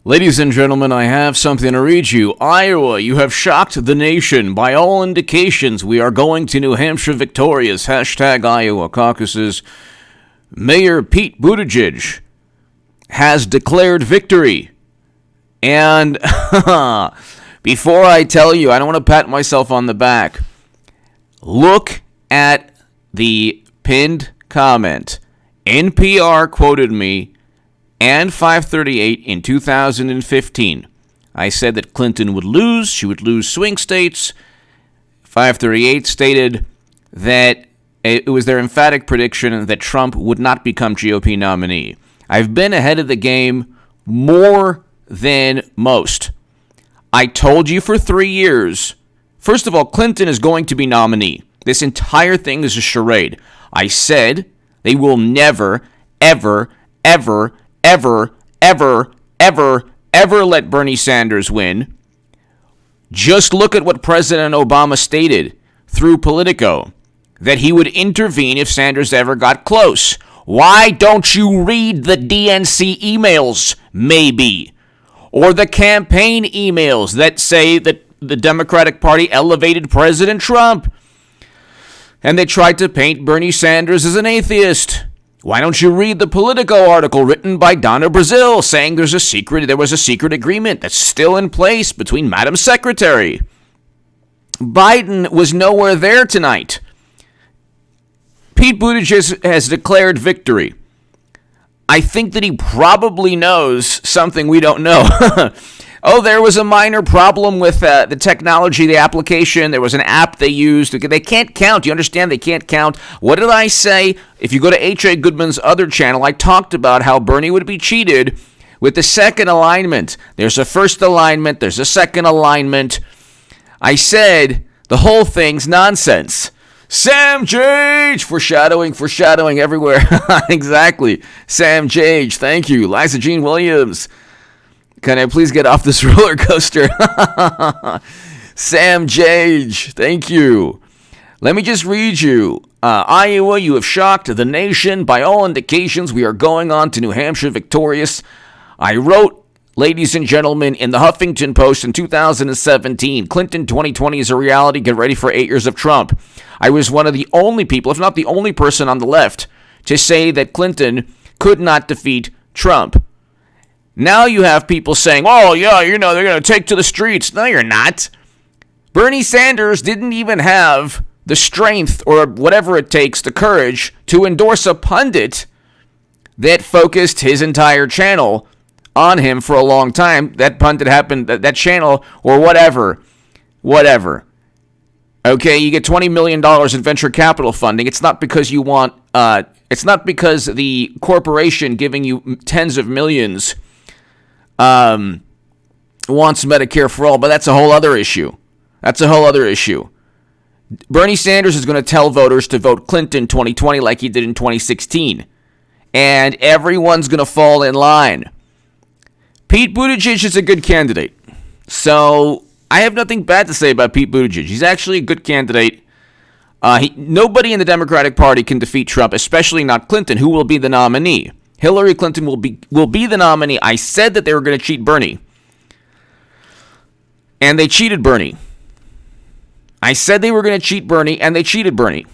Ladies and gentlemen, I have something to read you. Iowa, you have shocked the nation. By all indications, we are going to New Hampshire victorious. Hashtag Iowa caucuses. Mayor Pete Buttigieg has declared victory. And before I tell you, I don't want to pat myself on the back. Look at the pinned comment. NPR quoted me and 538 in 2015. I said that Clinton would lose. She would lose swing states. 538 stated that it was their emphatic prediction that Trump would not become GOP nominee. I've been ahead of the game more than most. I told you for 3 years. First of all, Clinton is going to be nominee. This entire thing is a charade. I said they will never, ever, ever, ever, ever, ever, ever let Bernie Sanders win. Just look at what President Obama stated through Politico, that he would intervene if Sanders ever got close. Why don't you read the DNC emails, maybe? Or the campaign emails that say that the Democratic Party elevated President Trump and they tried to paint Bernie Sanders as an atheist? Why don't you read the Politico article written by Donna Brazil saying there was a secret agreement that's still in place between Madam Secretary? Biden was nowhere there tonight. Pete Buttigieg has declared victory. I think that he probably knows something we don't know. Oh, there was a minor problem with the technology, the application. There was an app they used. They can't count. You understand? They can't count. What did I say? If you go to H.A. Goodman's other channel, I talked about how Bernie would be cheated with the second alignment. There's a first alignment. There's a second alignment. I said the whole thing's nonsense. Sam Jage! Foreshadowing everywhere. Exactly. Sam Jage. Thank you. Liza Jean Williams. Can I please get off this roller coaster? Sam Jage, thank you. Let me just read you. Iowa, you have shocked the nation. By all indications, we are going on to New Hampshire victorious. I wrote, ladies and gentlemen, in the Huffington Post in 2017, Clinton 2020 is a reality. Get ready for 8 years of Trump. I was one of the only people, if not the only person on the left, to say that Clinton could not defeat Trump. Now you have people saying, oh, yeah, they're going to take to the streets. No, you're not. Bernie Sanders didn't even have the strength or whatever it takes, the courage, to endorse a pundit that focused his entire channel on him for a long time. That pundit happened, that channel, or whatever. Okay, you get $20 million in venture capital funding. It's not because you want, it's not because the corporation giving you tens of millions wants Medicare for all, but that's a whole other issue. Bernie Sanders is going to tell voters to vote Clinton 2020 like he did in 2016. And everyone's going to fall in line. Pete Buttigieg is a good candidate. So I have nothing bad to say about Pete Buttigieg. He's actually a good candidate. Nobody in the Democratic Party can defeat Trump, especially not Clinton, who will be the nominee. Hillary Clinton will be the nominee. I said that they were going to cheat Bernie. And they cheated Bernie. I said they were going to cheat Bernie, and they cheated Bernie.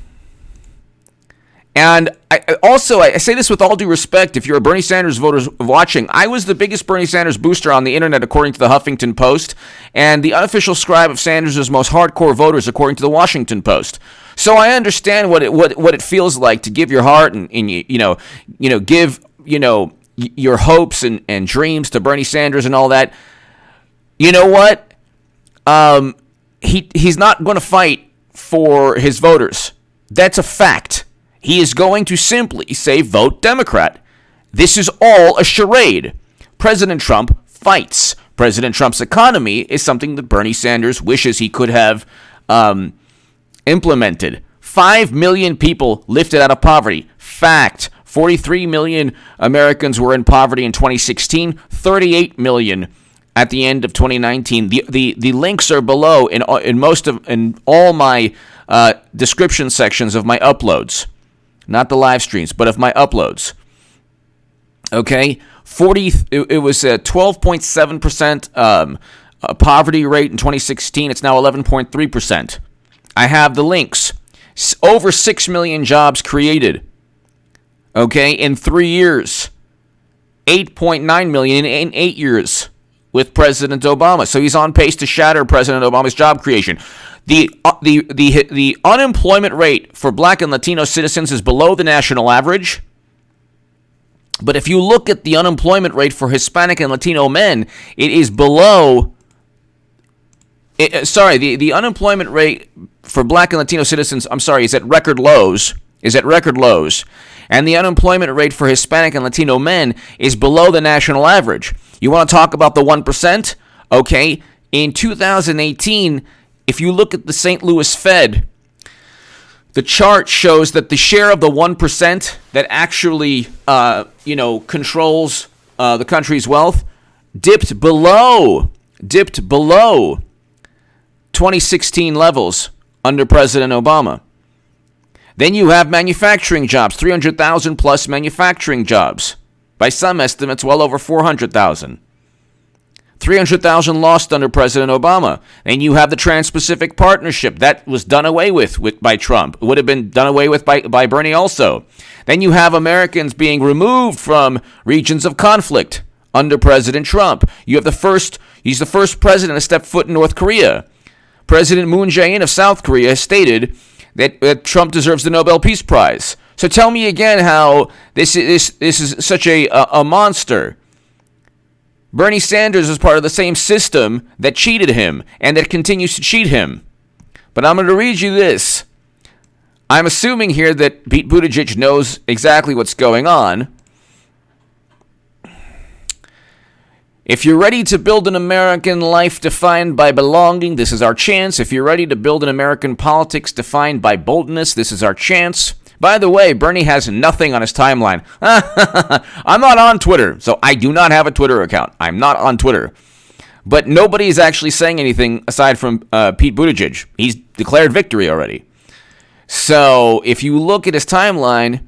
And I say this with all due respect. If you're a Bernie Sanders voter watching, I was the biggest Bernie Sanders booster on the internet, according to the Huffington Post, and the unofficial scribe of Sanders' most hardcore voters, according to the Washington Post. So I understand what it feels like to give your heart and give your hopes and dreams to Bernie Sanders and all that. You know what? He's not going to fight for his voters. That's a fact. He is going to simply say, vote Democrat. This is all a charade. President Trump fights. President Trump's economy is something that Bernie Sanders wishes he could have implemented. 5 million people lifted out of poverty. Fact. 43 million Americans were in poverty in 2016. 38 million at the end of 2019. The links are below in all my description sections of my uploads. Not the live streams, but of my uploads. Okay, it was a 12.7% poverty rate in 2016. It's now 11.3%. I have the links. Over 6 million jobs created. Okay, in 3 years. 8.9 million in 8 years with President Obama. So he's on pace to shatter President Obama's job creation. The unemployment rate for Black and Latino citizens is below the national average. But if you look at the unemployment rate for Hispanic and Latino men, it is below. The unemployment rate for Black and Latino citizens, is at record lows. And the unemployment rate for Hispanic and Latino men is below the national average. You want to talk about the 1%? Okay, in 2018, if you look at the St. Louis Fed, the chart shows that the share of the 1% that actually, controls the country's wealth dipped below 2016 levels under President Obama. Then you have manufacturing jobs, 300,000 plus manufacturing jobs. By some estimates, well over 400,000. 300,000 lost under President Obama. And you have the Trans-Pacific Partnership. That was done away with by Trump. It would have been done away with by Bernie also. Then you have Americans being removed from regions of conflict under President Trump. He's the first president to step foot in North Korea. President Moon Jae-in of South Korea stated that Trump deserves the Nobel Peace Prize. So tell me again how this is such a monster. Bernie Sanders is part of the same system that cheated him and that continues to cheat him. But I'm going to read you this. I'm assuming here that Pete Buttigieg knows exactly what's going on. If you're ready to build an American life defined by belonging, this is our chance. If you're ready to build an American politics defined by boldness, this is our chance. By the way, Bernie has nothing on his timeline. I'm not on Twitter, so I do not have a Twitter account. I'm not on Twitter. But nobody is actually saying anything aside from Pete Buttigieg. He's declared victory already. So if you look at his timeline,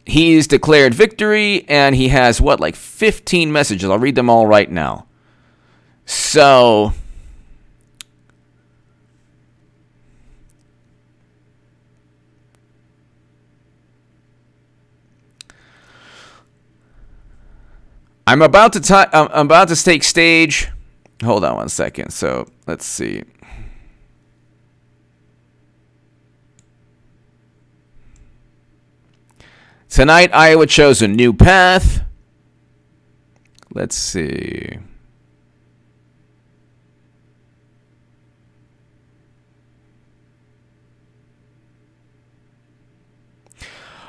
he's declared victory, and he has, 15 messages. I'll read them all right now. So I'm about to take stage. Hold on one second. So let's see. Tonight, Iowa chose a new path. Let's see.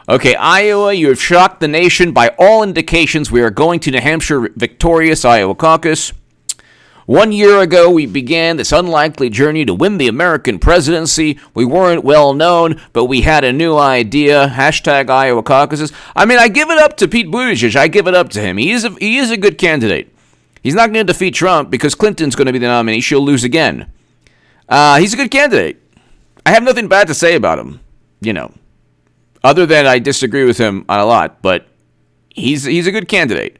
Okay, Iowa, you have shocked the nation. By all indications, we are going to New Hampshire victorious Iowa caucus. 1 year ago, we began this unlikely journey to win the American presidency. We weren't well known, but we had a new idea. Hashtag Iowa caucuses. I mean, I give it up to Pete Buttigieg. I give it up to him. He is a good candidate. He's not going to defeat Trump because Clinton's going to be the nominee. She'll lose again. He's a good candidate. I have nothing bad to say about him, other than I disagree with him on a lot, but he's a good candidate.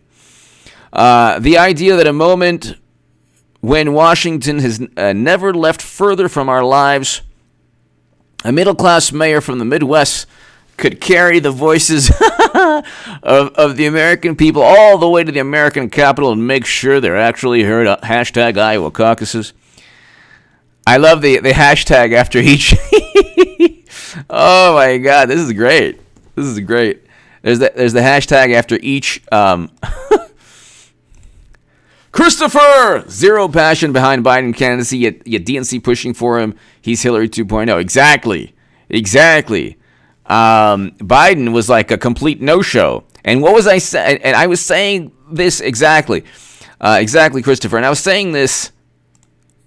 The idea that a moment when Washington has never left further from our lives, a middle-class mayor from the Midwest could carry the voices of the American people all the way to the American Capitol and make sure they're actually heard. Hashtag Iowa caucuses. I love the hashtag after each. Oh my God, this is great. There's the hashtag after each. Christopher! Zero passion behind Biden candidacy, yet DNC pushing for him. He's Hillary 2.0. Exactly. Biden was like a complete no-show. And what was I saying? And I was saying this exactly, Christopher. And I was saying this.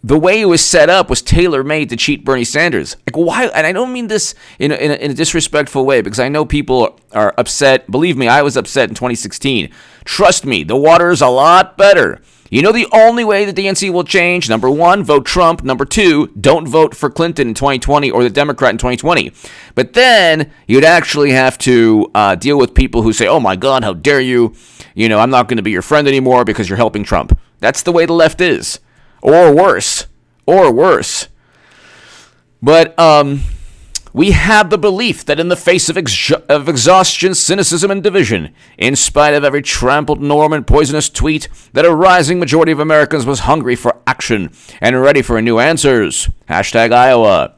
The way it was set up was tailor-made to cheat Bernie Sanders. Like, why? And I don't mean this in a disrespectful way, because I know people are upset. Believe me, I was upset in 2016. Trust me, the water is a lot better. You know the only way the DNC will change? Number one, vote Trump. Number two, don't vote for Clinton in 2020 or the Democrat in 2020. But then you'd actually have to deal with people who say, oh my God, how dare you? You know, I'm not going to be your friend anymore because you're helping Trump. That's the way the left is. Or worse. Or worse. But we have the belief that in the face of exhaustion, cynicism, and division, in spite of every trampled norm and poisonous tweet, that a rising majority of Americans was hungry for action and ready for new answers. Hashtag Iowa.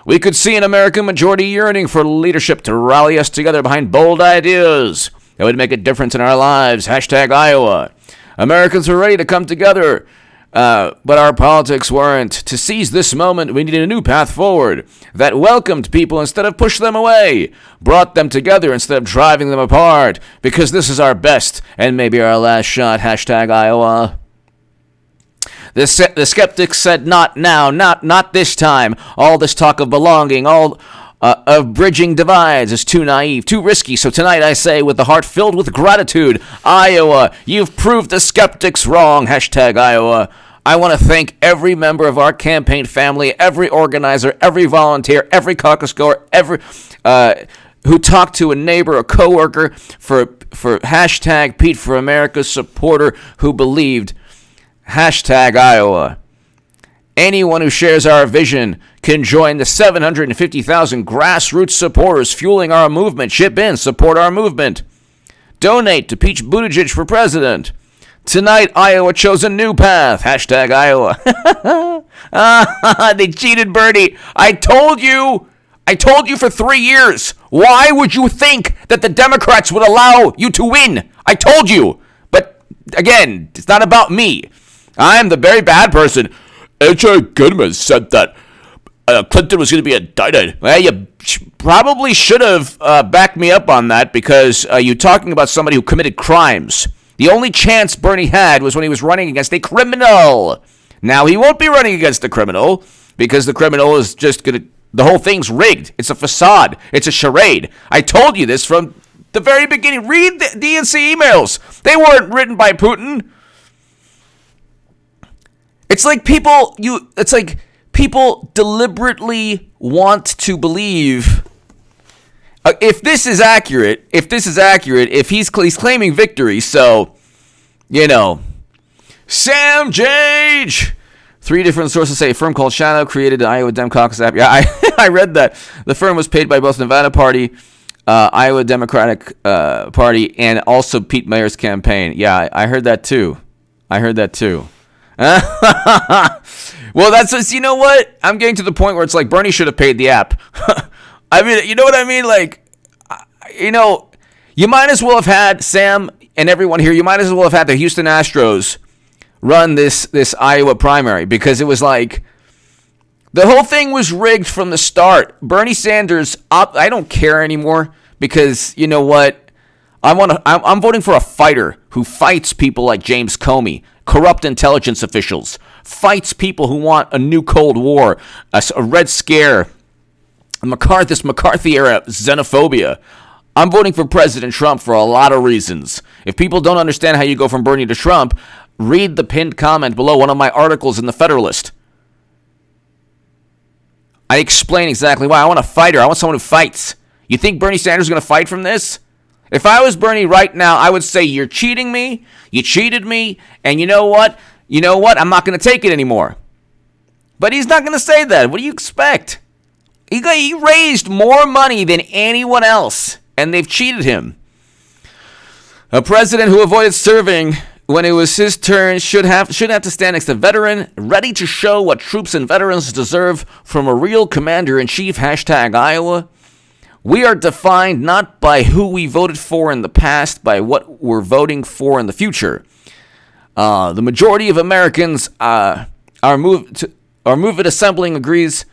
We could see an American majority yearning for leadership to rally us together behind bold ideas that would make a difference in our lives. Hashtag Iowa. Americans were ready to come together. But our politics weren't. To seize this moment, we needed a new path forward that welcomed people instead of pushed them away, brought them together instead of driving them apart, because this is our best and maybe our last shot. Hashtag Iowa. The skeptics said, not now, not this time. All this talk of belonging, of bridging divides is too naive, too risky. So tonight I say, with a heart filled with gratitude, Iowa, you've proved the skeptics wrong. Hashtag Iowa. I want to thank every member of our campaign family, every organizer, every volunteer, every caucus goer, every who talked to a neighbor, a coworker, for hashtag Pete for America supporter who believed. Hashtag Iowa. Anyone who shares our vision can join the 750,000 grassroots supporters fueling our movement. Chip in, support our movement. Donate to Pete Buttigieg for president. Tonight, Iowa chose a new path. Hashtag Iowa. They cheated Bernie. I told you for 3 years. Why would you think that the Democrats would allow you to win? I told you. But again, it's not about me. I'm the very bad person. H.R. Goodman said that Clinton was going to be indicted. Well, you probably should have backed me up on that, because you're talking about somebody who committed crimes. The only chance Bernie had was when he was running against a criminal. Now he won't be running against a criminal, because the criminal is just going to... The whole thing's rigged. It's a facade. It's a charade. I told you this from the very beginning. Read the DNC emails. They weren't written by Putin. It's like people deliberately want to believe. If he's claiming victory, so, you know, Sam Jage. 3 different sources say a firm called Shadow created the Iowa Dem Caucus app. Yeah, I read that. The firm was paid by both Nevada Party, Iowa Democratic Party, and also Pete Mayer's campaign. Yeah, I heard that too. Well, that's just, you know what? I'm getting to the point where it's like Bernie should have paid the app. I mean, you know what I mean? Like, you know, you might as well have had Sam and everyone here. You might as well have had the Houston Astros run this Iowa primary, because it was like the whole thing was rigged from the start. Bernie Sanders, I don't care anymore, because you know what? I'm voting for a fighter who fights people like James Comey, corrupt intelligence officials, fights people who want a new Cold War, a Red Scare, this McCarthy-era xenophobia. I'm voting for President Trump for a lot of reasons. If people don't understand how you go from Bernie to Trump, read the pinned comment below one of my articles in The Federalist. I explain exactly why. I want a fighter. I want someone who fights. You think Bernie Sanders is going to fight from this? If I was Bernie right now, I would say, you're cheating me, you cheated me, and you know what? I'm not going to take it anymore. But he's not going to say that. What do you expect? He raised more money than anyone else, and they've cheated him. A president who avoided serving when it was his turn should have to stand next to a veteran, ready to show what troops and veterans deserve from a real commander-in-chief. Hashtag Iowa. We are defined not by who we voted for in the past, by what we're voting for in the future. The majority of Americans, our movement assembling agrees.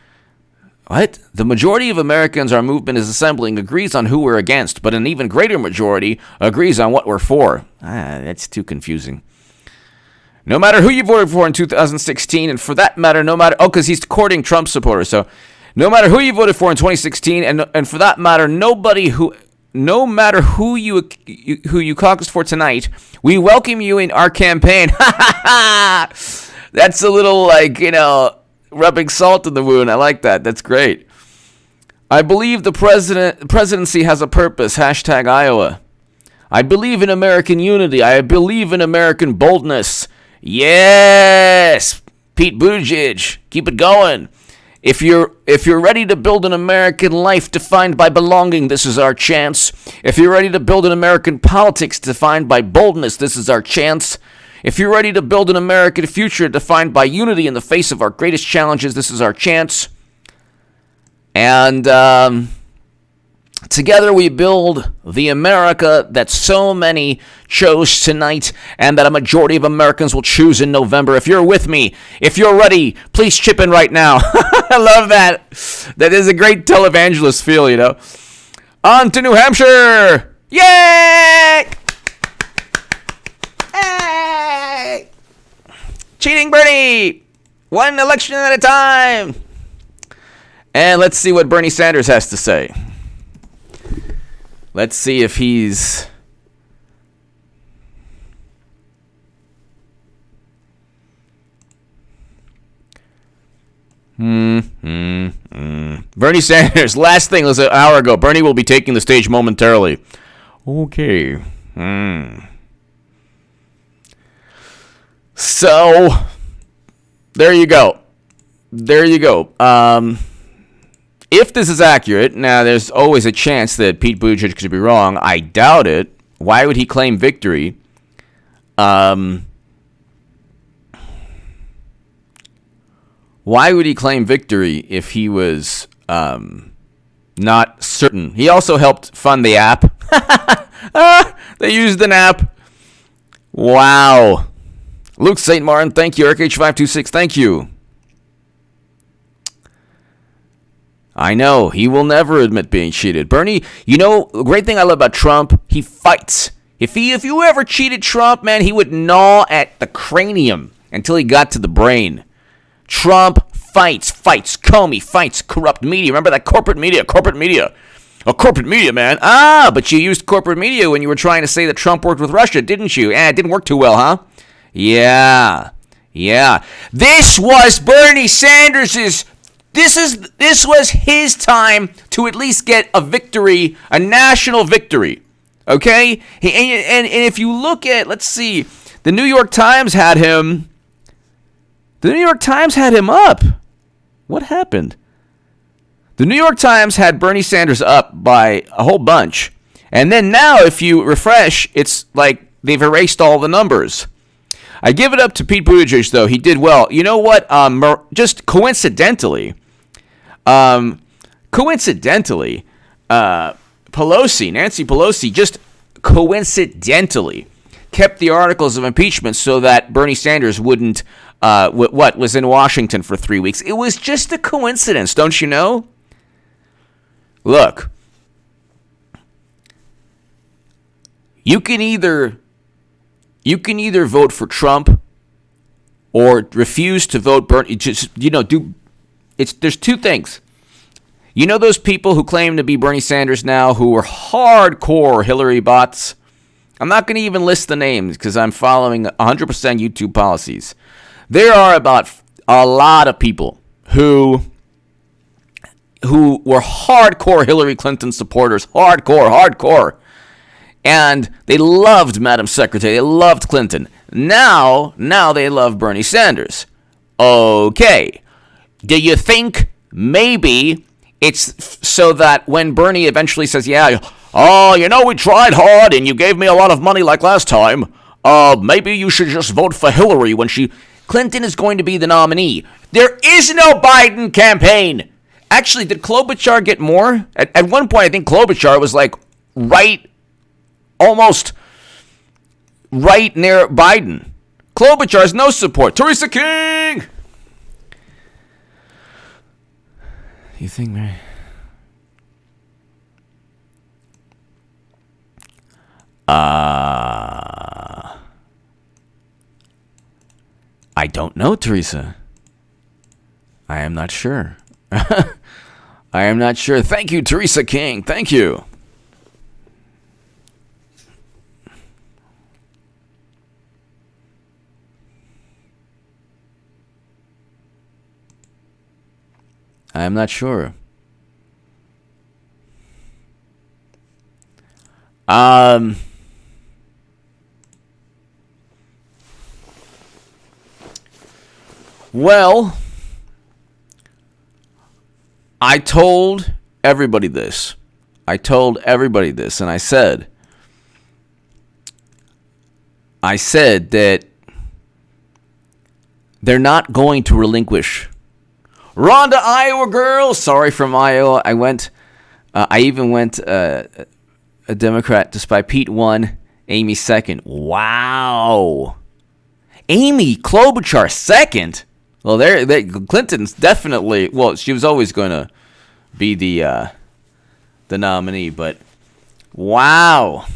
What? The majority of Americans our movement is assembling agrees on who we're against, but an even greater majority agrees on what we're for. That's too confusing. No matter who you voted for in 2016, and for that matter, because he's courting Trump supporters, so no matter who you voted for in 2016, and for that matter, nobody who no matter who you caucus for tonight, we welcome you in our campaign. That's a little like, rubbing salt in the wound. I like that. That's great. I believe the presidency has a purpose. Hashtag Iowa. I believe in American unity. I believe in American boldness. Yes, Pete Buttigieg, keep it going. If you're ready to build an American life defined by belonging, this is our chance. If you're ready to build an American politics defined by boldness, this is our chance. If you're ready to build an American future defined by unity in the face of our greatest challenges, this is our chance. And together we build the America that so many chose tonight and that a majority of Americans will choose in November. If you're with me, if you're ready, please chip in right now. I love that. That is a great televangelist feel, On to New Hampshire. Yay! Hey! Cheating Bernie! One election at a time. And let's see what Bernie Sanders has to say. Let's see if he's... Bernie Sanders, last thing was an hour ago. Bernie will be taking the stage momentarily. Okay. So, there you go. If this is accurate, now there's always a chance that Pete Buttigieg could be wrong. I doubt it. Why would he claim victory? Why would he claim victory if he was not certain? He also helped fund the app. They used an app. Wow. Luke St. Martin, thank you. RKH526, thank you. I know, he will never admit being cheated. Bernie, the great thing I love about Trump, he fights. If you ever cheated Trump, man, he would gnaw at the cranium until he got to the brain. Trump fights. Comey fights corrupt media. Remember that corporate media, man. But you used corporate media when you were trying to say that Trump worked with Russia, didn't you? It didn't work too well, huh? Yeah. This was Bernie Sanders's... This was his time to at least get a victory, a national victory, okay? And if you look at, let's see, the New York Times had him up. What happened? The New York Times had Bernie Sanders up by a whole bunch. And then now if you refresh, it's like they've erased all the numbers. I give it up to Pete Buttigieg, though. He did well. You know what? Just coincidentally, Nancy Pelosi, just coincidentally kept the articles of impeachment so that Bernie Sanders wouldn't, was in Washington for 3 weeks. It was just a coincidence, don't you know? Look, you can either vote for Trump or refuse to vote Bernie. There's two things. You know those people who claim to be Bernie Sanders now who are hardcore Hillary bots? I'm not going to even list the names because I'm following 100% YouTube policies. There are about a lot of people who were hardcore Hillary Clinton supporters, hardcore. And they loved Madam Secretary. They loved Clinton. Now they love Bernie Sanders. Okay. Do you think maybe it's so that when Bernie eventually says, we tried hard and you gave me a lot of money like last time, maybe you should just vote for Hillary when Clinton is going to be the nominee. There is no Biden campaign. Actually, did Klobuchar get more? At one point, I think Klobuchar was almost right near Biden. Klobuchar has no support. Theresa King! You think, man? I don't know, Teresa. I am not sure. I am not sure. Thank you, Theresa King. Thank you. I'm not sure. Well, I told everybody this. And I said that they're not going to relinquish. Rhonda, Iowa girl. Sorry, from Iowa. I even went a Democrat despite Pete won, Amy second. Wow. Amy Klobuchar second? Well, Clinton's definitely, well, she was always going to be the nominee, but wow.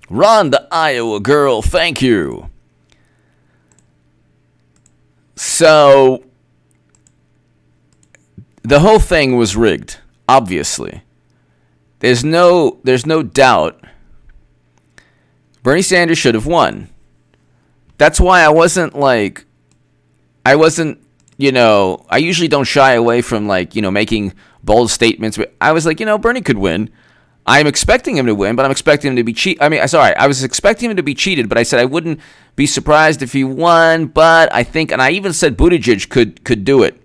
Rhonda, Iowa girl, thank you. So, the whole thing was rigged, obviously. There's no doubt Bernie Sanders should have won. That's why I usually don't shy away from making bold statements. But I was like, Bernie could win. I'm expecting him to win, but I'm expecting him to be I was expecting him to be cheated, but I said I wouldn't be surprised if he won, but I think, and I even said Buttigieg could do it.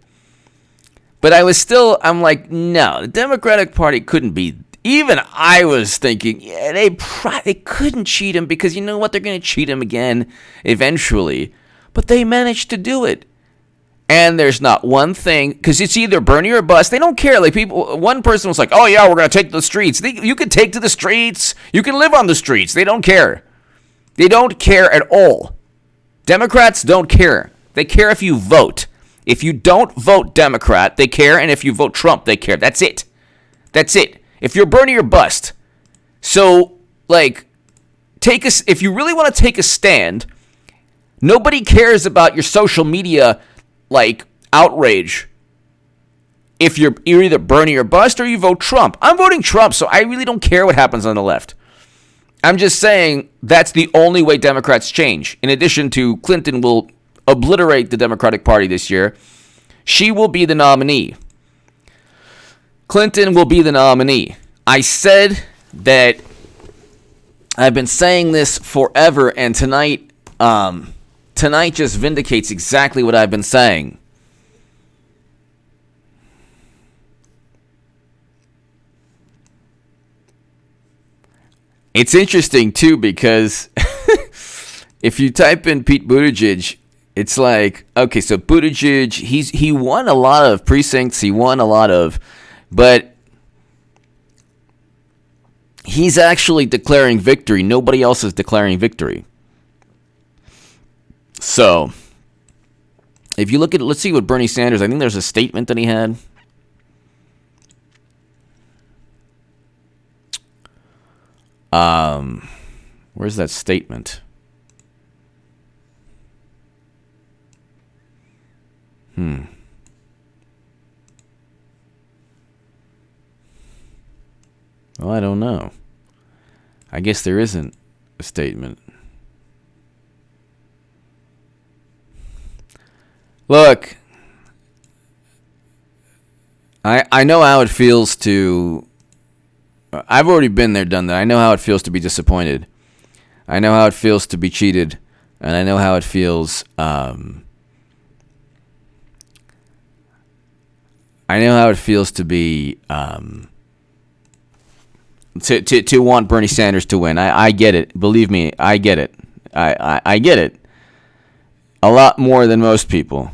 But I'm like, no, the Democratic Party couldn't be. Even I was thinking, yeah, they couldn't cheat him because you know what? They're going to cheat him again eventually. But they managed to do it. And there's not one thing, because it's either Bernie or bust. They don't care. One person was like, oh yeah, we're going to take to the streets. You can take to the streets. You can live on the streets. They don't care. They don't care at all. Democrats don't care. They care if you vote. If you don't vote Democrat, they care. And if you vote Trump, they care. That's it. If you're Bernie or bust. So, if you really want to take a stand, nobody cares about your social media, outrage. If you're either Bernie or bust or you vote Trump. I'm voting Trump, so I really don't care what happens on the left. I'm just saying that's the only way Democrats change. In addition to Clinton will obliterate the Democratic Party this year, she will be the nominee. Clinton will be the nominee. I said that I've been saying this forever, and tonight just vindicates exactly what I've been saying. It's interesting, too, because if you type in Pete Buttigieg, it's like, okay, so Buttigieg, he won a lot of precincts, but he's actually declaring victory. Nobody else is declaring victory. So, if you look at it, let's see what Bernie Sanders, I think there's a statement that he had. Where's that statement? Well, I don't know. I guess there isn't a statement. Look, I know how it feels to... I've already been there, done that. I know how it feels to be disappointed. I know how it feels to be cheated. And I know how it feels... I know how it feels to be... To want Bernie Sanders to win. I get it. Believe me, I get it. I get it. A lot more than most people.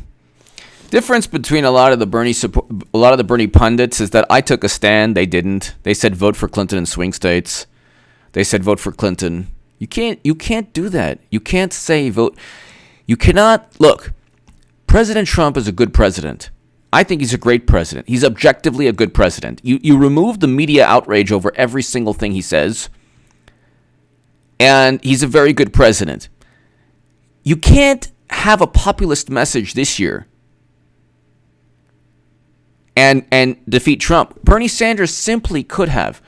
Difference between a lot of the Bernie pundits is that I took a stand. They didn't. They said vote for Clinton in swing states. They said vote for Clinton. You can't do that. You can't say vote. You cannot look. President Trump is a good president. I think he's a great president. He's objectively a good president. You remove the media outrage over every single thing he says, and he's a very good president. You can't have a populist message this year and defeat Trump. Bernie Sanders simply could have.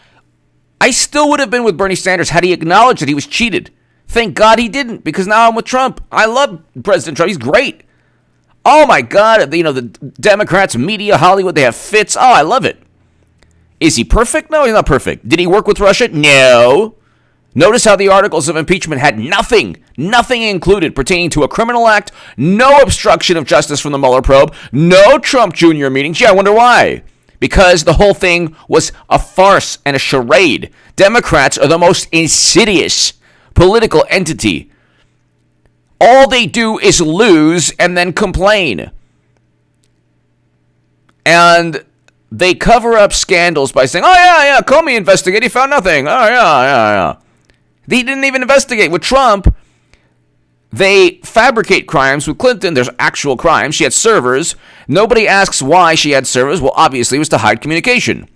I still would have been with Bernie Sanders had he acknowledged that he was cheated. Thank God he didn't, because now I'm with Trump. I love President Trump. He's great. Oh my God, the Democrats, media, Hollywood, they have fits. Oh, I love it. Is he perfect? No, he's not perfect. Did he work with Russia? No. Notice how the articles of impeachment had nothing included pertaining to a criminal act, no obstruction of justice from the Mueller probe, no Trump Jr. meeting. Gee, I wonder why. Because the whole thing was a farce and a charade. Democrats are the most insidious political entity. All they do is lose and then complain. And they cover up scandals by saying, oh, yeah, Comey investigated, he found nothing. Oh, yeah. He didn't even investigate. With Trump, they fabricate crimes. With Clinton, there's actual crimes. She had servers. Nobody asks why she had servers. Well, obviously, it was to hide communication.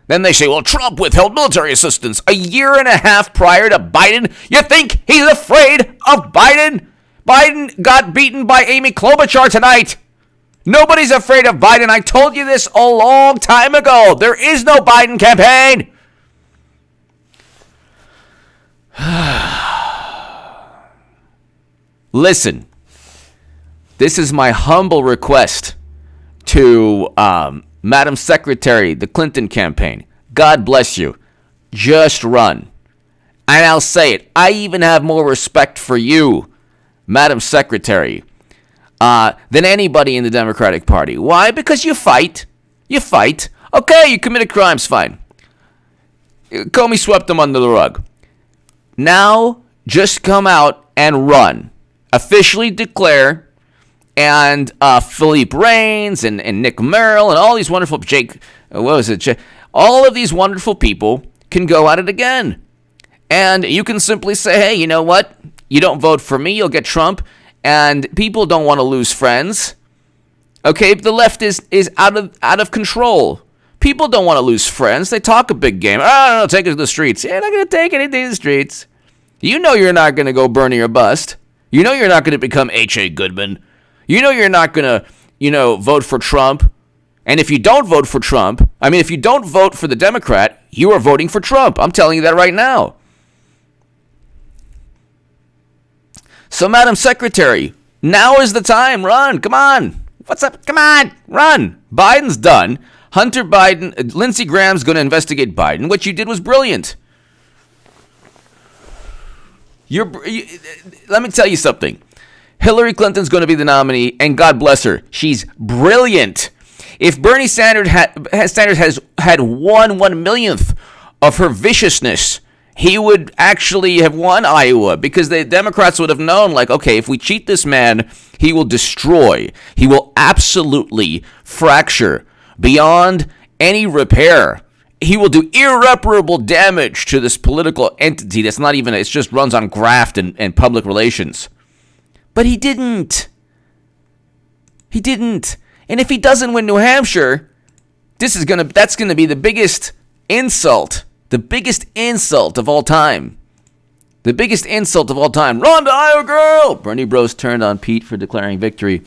Then they say, well, Trump withheld military assistance a year and a half prior to Biden. You think he's afraid of Biden? Biden got beaten by Amy Klobuchar tonight. Nobody's afraid of Biden. I told you this a long time ago. There is no Biden campaign. Listen, this is my humble request to Madam Secretary, the Clinton campaign. God bless you. Just run. And I'll say it. I even have more respect for you, Madam Secretary, than anybody in the Democratic Party. Why? Because you fight. You fight. Okay, you committed crimes, fine. Comey swept them under the rug. Now, just come out and run. Officially declare, and Philippe Reigns and Nick Merrill and all these wonderful, all of these wonderful people can go at it again. And you can simply say, hey, you know what? You don't vote for me, you'll get Trump. And people don't want to lose friends. Okay, the left is out of control. People don't want to lose friends. They talk a big game. Oh, no, take it to the streets. You're not going to take anything to the streets. You know you're not going to go Bernie or bust. You know you're not going to become H.A. Goodman. You know you're not going to, vote for Trump. And if you don't vote for Trump, if you don't vote for the Democrat, you are voting for Trump. I'm telling you that right now. So, Madam Secretary, now is the time. Run. Come on. What's up? Come on. Run. Biden's done. Hunter Biden, Lindsey Graham's going to investigate Biden. What you did was brilliant. Let me tell you something. Hillary Clinton's going to be the nominee, and God bless her. She's brilliant. If Bernie Sanders has had 1/1,000,000th of her viciousness, he would actually have won Iowa, because the Democrats would have known, okay, if we cheat this man, he will destroy. He will absolutely fracture beyond any repair. He will do irreparable damage to this political entity that's not even, it just runs on graft and public relations. But he didn't. He didn't. And if he doesn't win New Hampshire, that's gonna be the biggest insult. The biggest insult of all time. The biggest insult of all time. Run to Iowa, girl! Bernie Bros turned on Pete for declaring victory.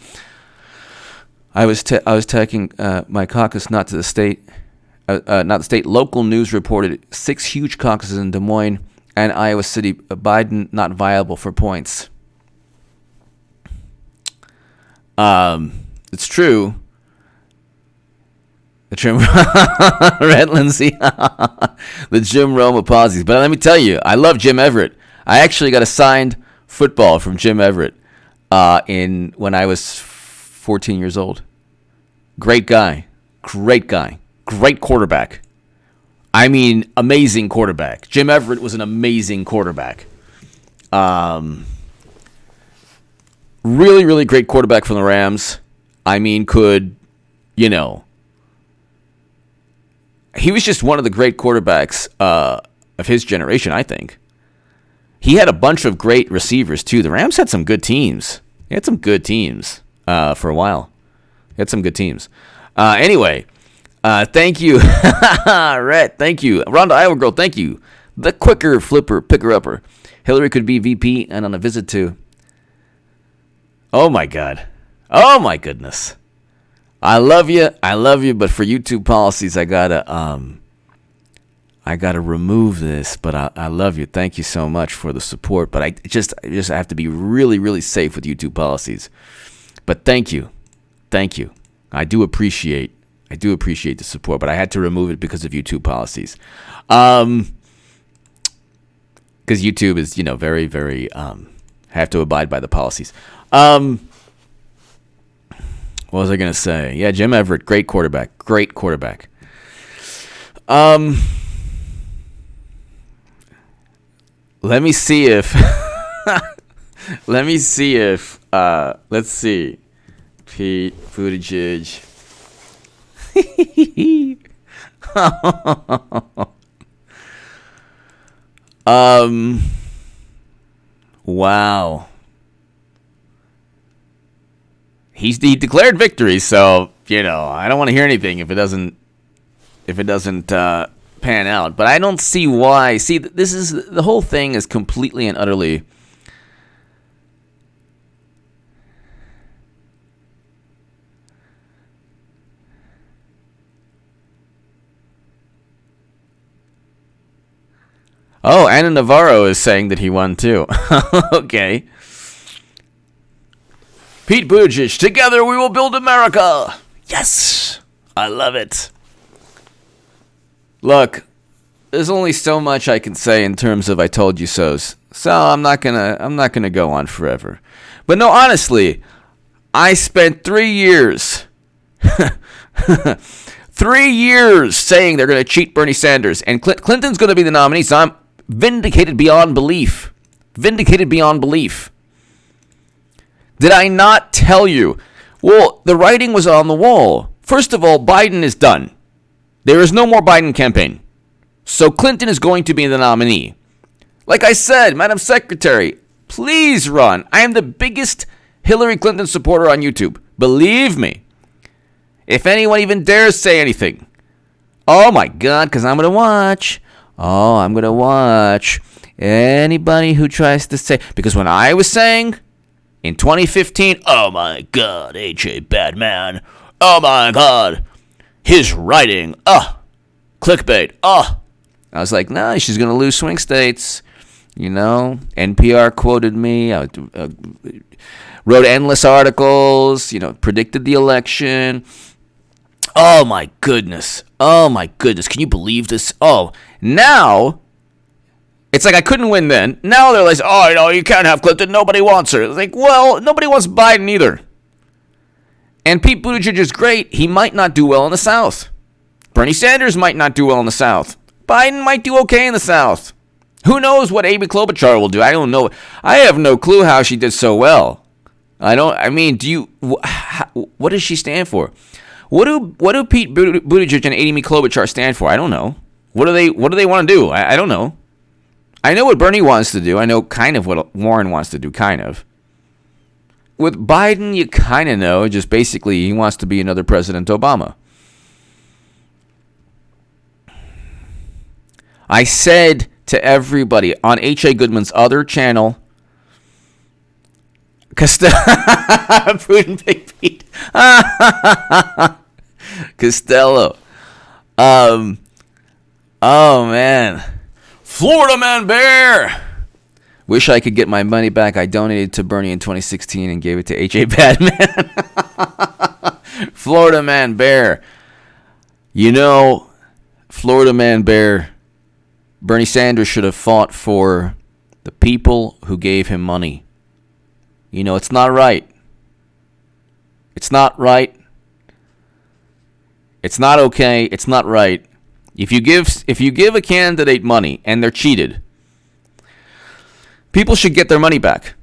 I was taking my caucus not the state. Local news reported 6 huge caucuses in Des Moines and Iowa City. Biden not viable for points. It's true. The Jim Red Lindsay, the Jim Roma pauses. But let me tell you, I love Jim Everett. I actually got a signed football from Jim Everett when I was 14 years old. Great guy, great quarterback. Amazing quarterback. Jim Everett was an amazing quarterback. Really, really great quarterback from the Rams. He was just one of the great quarterbacks of his generation, I think. He had a bunch of great receivers, too. The Rams had some good teams. They had some good teams for a while. They had some good teams. Anyway, thank you. Rhett, thank you. Rhonda Iowa Girl, thank you. The quicker flipper, picker-upper. Hillary could be VP and on a visit to... Oh, my God. Oh, my goodness. I love you, but for YouTube policies, I gotta remove this. But I love you. Thank you so much for the support. But I just have to be really, really safe with YouTube policies. But thank you. Thank you. I do appreciate the support, but I had to remove it because of YouTube policies. Because YouTube is, very, very, have to abide by the policies. What was I going to say? Yeah, Jim Everett, great quarterback. Let me see if, let's see. Pete Buttigieg. Wow. He declared victory, so I don't want to hear anything if it doesn't pan out. But I don't see why. See, the whole thing is completely and utterly. Oh, Ana Navarro is saying that he won too. Okay. Pete Buttigieg, together we will build America. Yes, I love it. Look, there's only so much I can say in terms of I told you so's. So I'm not gonna go on forever. But no, honestly, I spent 3 years 3 years saying they're going to cheat Bernie Sanders, and Clinton's going to be the nominee, so I'm vindicated beyond belief. Vindicated beyond belief. Did I not tell you? Well, the writing was on the wall. First of all, Biden is done. There is no more Biden campaign. So Clinton is going to be the nominee. Like I said, Madam Secretary, please run. I am the biggest Hillary Clinton supporter on YouTube. Believe me. If anyone even dares say anything. Oh my God, because I'm going to watch. Oh, I'm going to watch anybody who tries to say. Because when I was saying in 2015, oh my God, H.A. bad man. Oh my God, his writing. Clickbait. I was like, nah, she's going to lose swing states. NPR quoted me. I wrote endless articles, predicted the election. Oh my goodness. Can you believe this? Oh, now it's like I couldn't win then. Now they're like, oh, no, you can't have Clinton. Nobody wants her. It's like, well, nobody wants Biden either. And Pete Buttigieg is great. He might not do well in the South. Bernie Sanders might not do well in the South. Biden might do okay in the South. Who knows what Amy Klobuchar will do? I don't know. I have no clue how she did so well. What does she stand for? What do Pete Buttigieg and Amy Klobuchar stand for? I don't know. What do they want to do? I don't know. I know what Bernie wants to do. I know kind of what Warren wants to do, kind of. With Biden, you kind of know. Just basically, he wants to be another President Obama. I said to everybody on H.A. Goodman's other channel, Putin Big Pete. Costello. Oh, man. Florida Man Bear. Wish I could get my money back. I donated to Bernie in 2016 and gave it to H.A. Badman. Florida Man Bear. Florida Man Bear, Bernie Sanders should have fought for the people who gave him money. It's not right. It's not right. It's not okay. It's not right. If you give a candidate money and they're cheated, people should get their money back.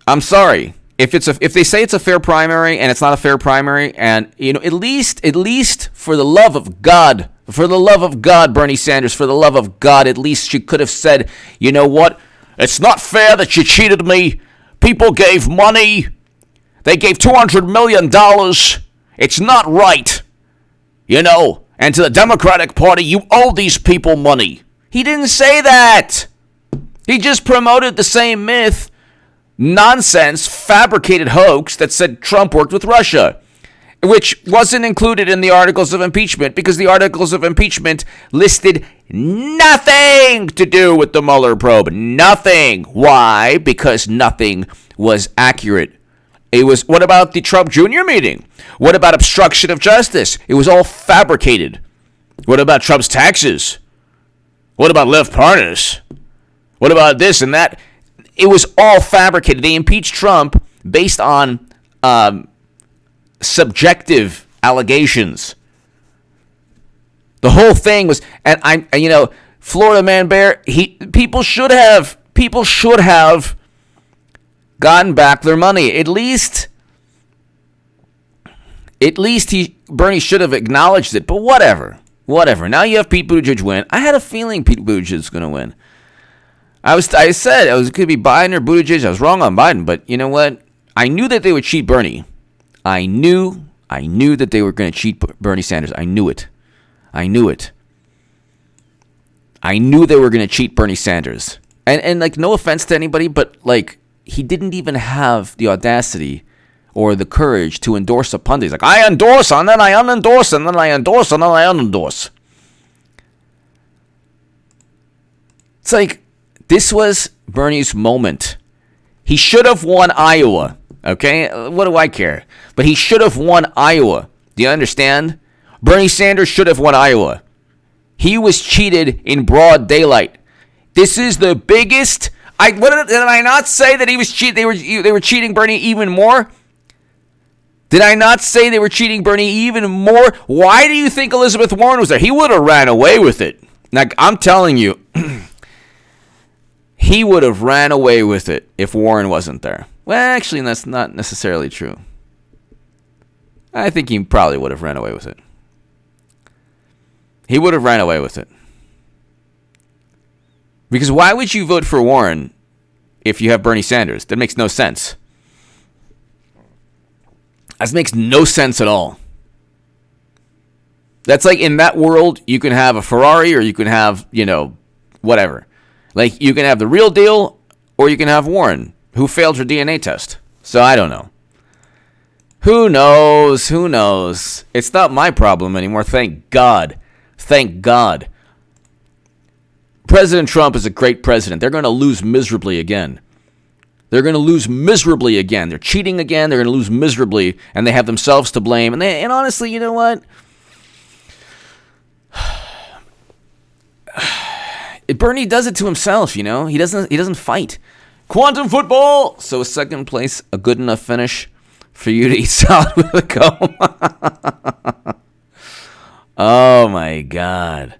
I'm sorry. If they say it's a fair primary and it's not a fair primary, and at least for the love of God, Bernie Sanders, for the love of God, at least she could have said, you know what? It's not fair that you cheated me. People gave money. They gave $200 million. It's not right. And to the Democratic Party, you owe these people money. He didn't say that. He just promoted the same myth, nonsense, fabricated hoax that said Trump worked with Russia, which wasn't included in the articles of impeachment because the articles of impeachment listed nothing to do with the Mueller probe. Nothing. Why? Because nothing was accurate. What about the Trump Jr. meeting? What about obstruction of justice? It was all fabricated. What about Trump's taxes? What about left partners? What about this and that? It was all fabricated. They impeached Trump based on subjective allegations. The whole thing was, and Florida Man Bear. People should have gotten back their money. At least Bernie should have acknowledged it. But whatever. Now you have Pete Buttigieg win. I had a feeling Pete Buttigieg was going to win. I said it could be Biden or Buttigieg. I was wrong on Biden, but you know what? I knew that they would cheat Bernie. I knew that they were going to cheat Bernie Sanders. I knew it. I knew they were going to cheat Bernie Sanders. And like, no offense to anybody, but like, he didn't even have the audacity or the courage to endorse a pundit. He's like, I endorse, and then I unendorse, and then I endorse, and then I unendorse. It's like, this was Bernie's moment. He should have won Iowa, okay? What do I care? But he should have won Iowa. Do you understand? Bernie Sanders should have won Iowa. He was cheated in broad daylight. This is the biggest... did I not say that he was cheating? They were cheating Bernie even more? Did I not say they were cheating Bernie even more? Why do you think Elizabeth Warren was there? He would have ran away with it. Like, I'm telling you, he would have ran away with it if Warren wasn't there. Well, actually, that's not necessarily true. I think he probably would have ran away with it. He would have ran away with it. Because why would you vote for Warren if you have Bernie Sanders? That makes no sense. That makes no sense at all. That's like, in that world, you can have a Ferrari or you can have, whatever. Like, you can have the real deal or you can have Warren, who failed her DNA test. So I don't know. Who knows? It's not my problem anymore, thank God. Thank God. President Trump is a great president. They're going to lose miserably again. They're cheating again. They're going to lose miserably, and they have themselves to blame. And honestly, you know what? Bernie does it to himself, He doesn't fight. Quantum football. So is second place a good enough finish for you to eat salad with a comb? Oh my God.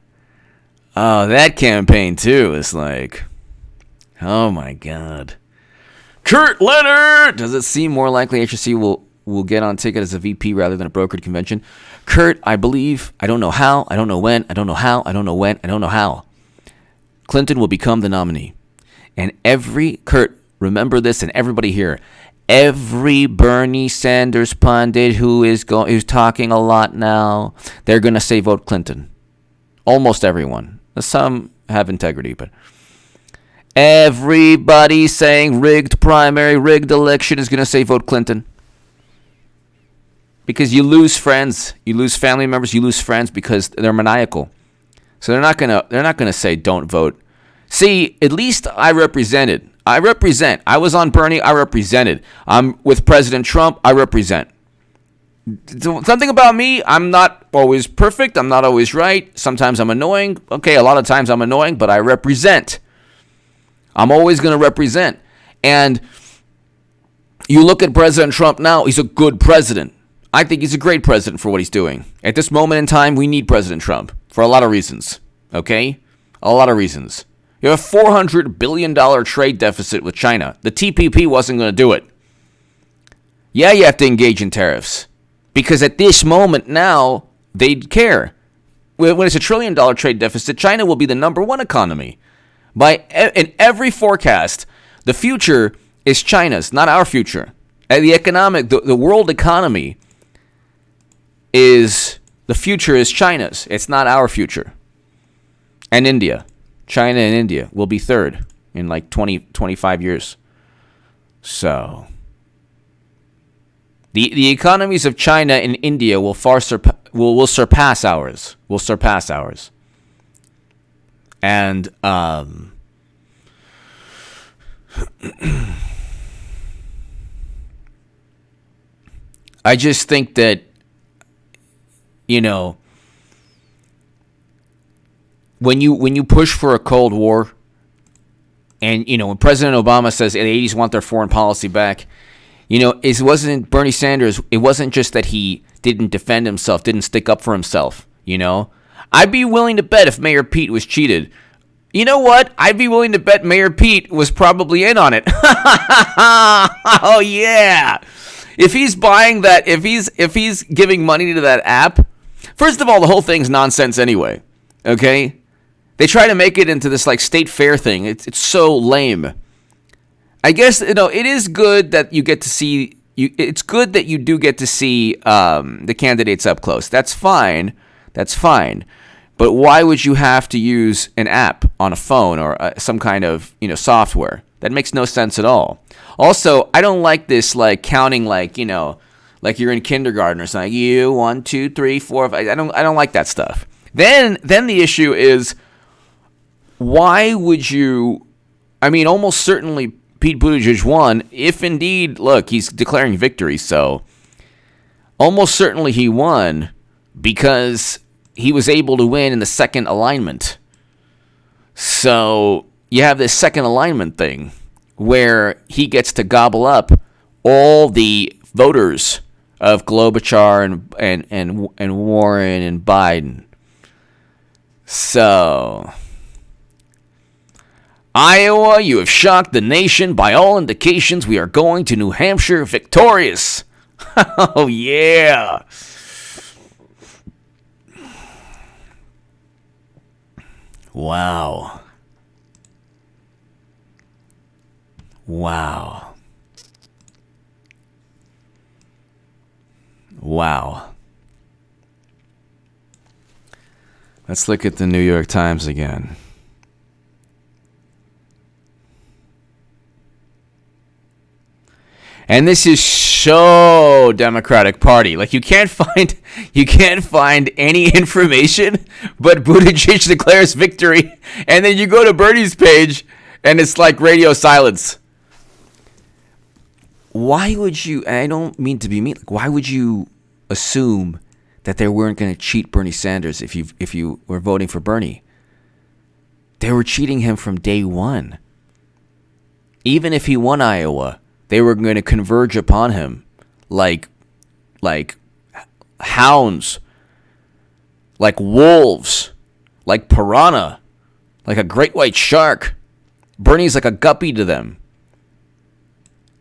Oh, that campaign too is like, oh my God. Kurt Leonard! Does it seem more likely HSC will get on ticket as a VP rather than a brokered convention? Kurt, I believe, I don't know how, I don't know when, I don't know how, I don't know when, I don't know how. Clinton will become the nominee. And Kurt, remember this, and everybody here, every Bernie Sanders pundit who's talking a lot now, they're going to say vote Clinton. Almost everyone. Some have integrity, but everybody saying rigged primary, rigged election is going to say vote Clinton. Because you lose friends, you lose family members, you lose friends because they're maniacal. So they're not going to say don't vote. See, at least I represent. I was on Bernie, I represented. I'm with President Trump, I represent. Something about me, I'm not always perfect, I'm not always right. Sometimes I'm annoying. Okay, a lot of times I'm annoying, but I represent. I'm always going to represent. And you look at President Trump now, he's a good president. I think he's a great president for what he's doing. At this moment in time, we need President Trump for a lot of reasons. Okay? A lot of reasons. You have a $400 billion trade deficit with China. The TPP wasn't going to do it. Yeah, you have to engage in tariffs. Because at this moment now, they'd care. When it's $1 trillion trade deficit, China will be the number one economy. In every forecast, the future is China's, not our future. The world economy the future is China's. It's not our future. And India. China and India will be third in like 25 years. So the economies of China and India will surpass ours. Will surpass ours. And I just think that, you know, when you push for a Cold War, and, you know, when President Obama says the 80s want their foreign policy back, you know, it wasn't Bernie Sanders. It wasn't just that he didn't defend himself, didn't stick up for himself, you know. I'd be willing to bet if Mayor Pete was cheated. You know what? I'd be willing to bet Mayor Pete was probably in on it. Oh, yeah. If he's buying that, if he's giving money to that app, first of all, the whole thing's nonsense anyway, okay? They try to make it into this, like, state fair thing. It's so lame. I guess, you know, it is good that you get to see, it's good that you do get to see the candidates up close. That's fine. That's fine. But why would you have to use an app on a phone or some kind of, you know, software? That makes no sense at all. Also, I don't like this, like, counting, like, you know, like you're in kindergarten or something. You 1, 2, 3, 4, 5. I don't like that stuff. Then the issue is, why would you? I mean, almost certainly Pete Buttigieg won. If indeed, look, he's declaring victory, so almost certainly he won because he was able to win in the second alignment. So you have this second alignment thing where he gets to gobble up all the voters of Klobuchar and Warren and Biden. So, Iowa, you have shocked the nation. By all indications, we are going to New Hampshire victorious. Oh, yeah. Wow. Wow. Wow. Let's look at the New York Times again. And this is so Democratic Party. Like, you can't find any information, but Buttigieg declares victory, and then you go to Bernie's page, and it's like radio silence. Why would you? And I don't mean to be mean. Like, why would you assume that they weren't going to cheat Bernie Sanders if you were voting for Bernie? They were cheating him from day one. Even if he won Iowa, they were going to converge upon him like hounds, like wolves, like piranha, like a great white shark. Bernie's like a guppy to them.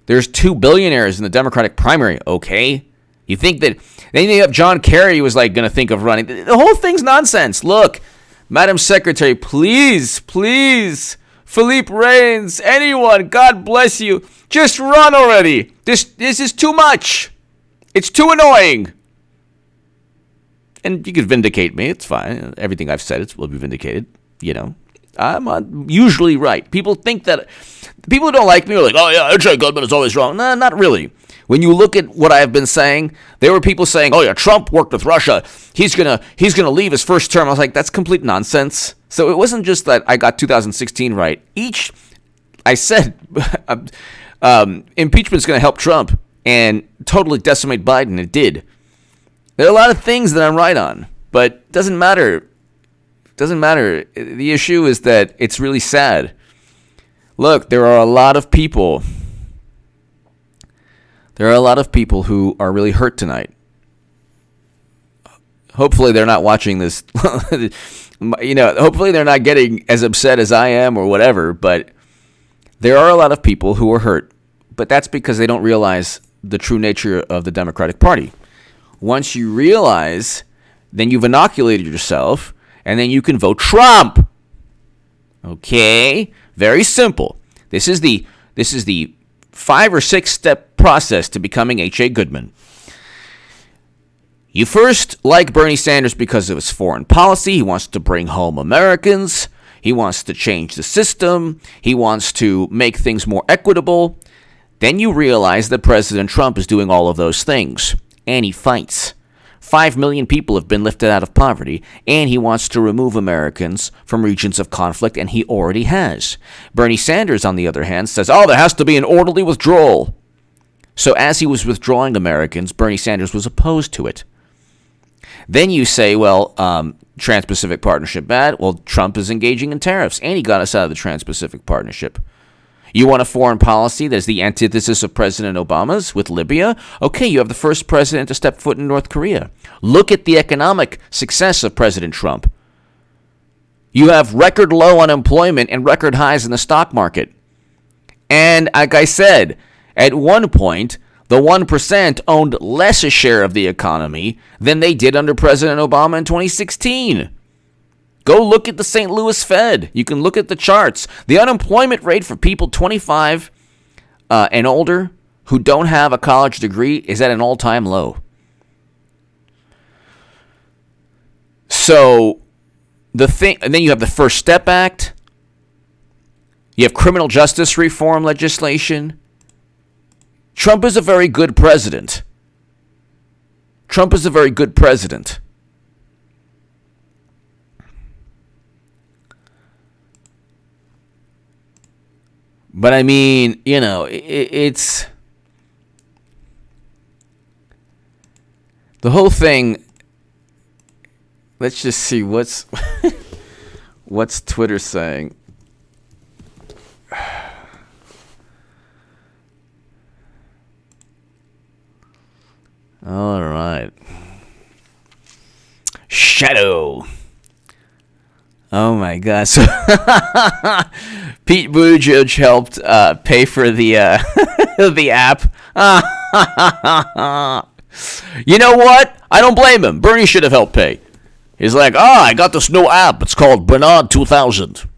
There's 2 billionaires in the Democratic primary, okay? You think that... Then you have John Kerry was like going to think of running. The whole thing's nonsense. Look, Madam Secretary, please, Philippe Reigns, anyone, God bless you, just run already. This is too much. It's too annoying. And you could vindicate me. It's fine. Everything I've said will be vindicated. You know, I'm usually right. People think that... People who don't like me are like, oh yeah, H.A. Goodman is always wrong. No, not really. When you look at what I've been saying, there were people saying, oh yeah, Trump worked with Russia. He's gonna leave his first term. I was like, that's complete nonsense. So it wasn't just that I got 2016 right. I said impeachment's going to help Trump and totally decimate Biden. It did. There are a lot of things that I'm right on, but it doesn't matter. It doesn't matter. The issue is that it's really sad. Look, there are a lot of people. There are a lot of people who are really hurt tonight. Hopefully they're not watching this. You know, hopefully they're not getting as upset as I am or whatever, but there are a lot of people who are hurt. But that's because they don't realize the true nature of the Democratic Party. Once you realize, then you've inoculated yourself, and then you can vote Trump. Okay? Very simple. This is the 5 or 6 step process to becoming H.A. Goodman. You first like Bernie Sanders because of his foreign policy. He wants to bring home Americans. He wants to change the system. He wants to make things more equitable. Then you realize that President Trump is doing all of those things, and he fights. 5 million people have been lifted out of poverty, and he wants to remove Americans from regions of conflict, and he already has. Bernie Sanders, on the other hand, says, oh, there has to be an orderly withdrawal. So as he was withdrawing Americans, Bernie Sanders was opposed to it. Then you say, well, Trans-Pacific Partnership bad. Well, Trump is engaging in tariffs, and he got us out of the Trans-Pacific Partnership. You want a foreign policy that is the antithesis of President Obama's with Libya? Okay, you have the first president to step foot in North Korea. Look at the economic success of President Trump. You have record low unemployment and record highs in the stock market. And like I said, at one point, the 1% owned less a share of the economy than they did under President Obama in 2016. Go look at the St. Louis Fed. You can look at the charts. The unemployment rate for people 25 and older who don't have a college degree is at an all-time low. So and then you have the First Step Act. You have criminal justice reform legislation. Trump is a very good president. Trump is a very good president. But I mean, it's the whole thing. Let's just see what's Twitter saying. All right. Shadow. Oh my God! So Pete Buttigieg helped pay for the the app. You know what? I don't blame him. Bernie should have helped pay. He's like, I got this new app. It's called Bernard 2000.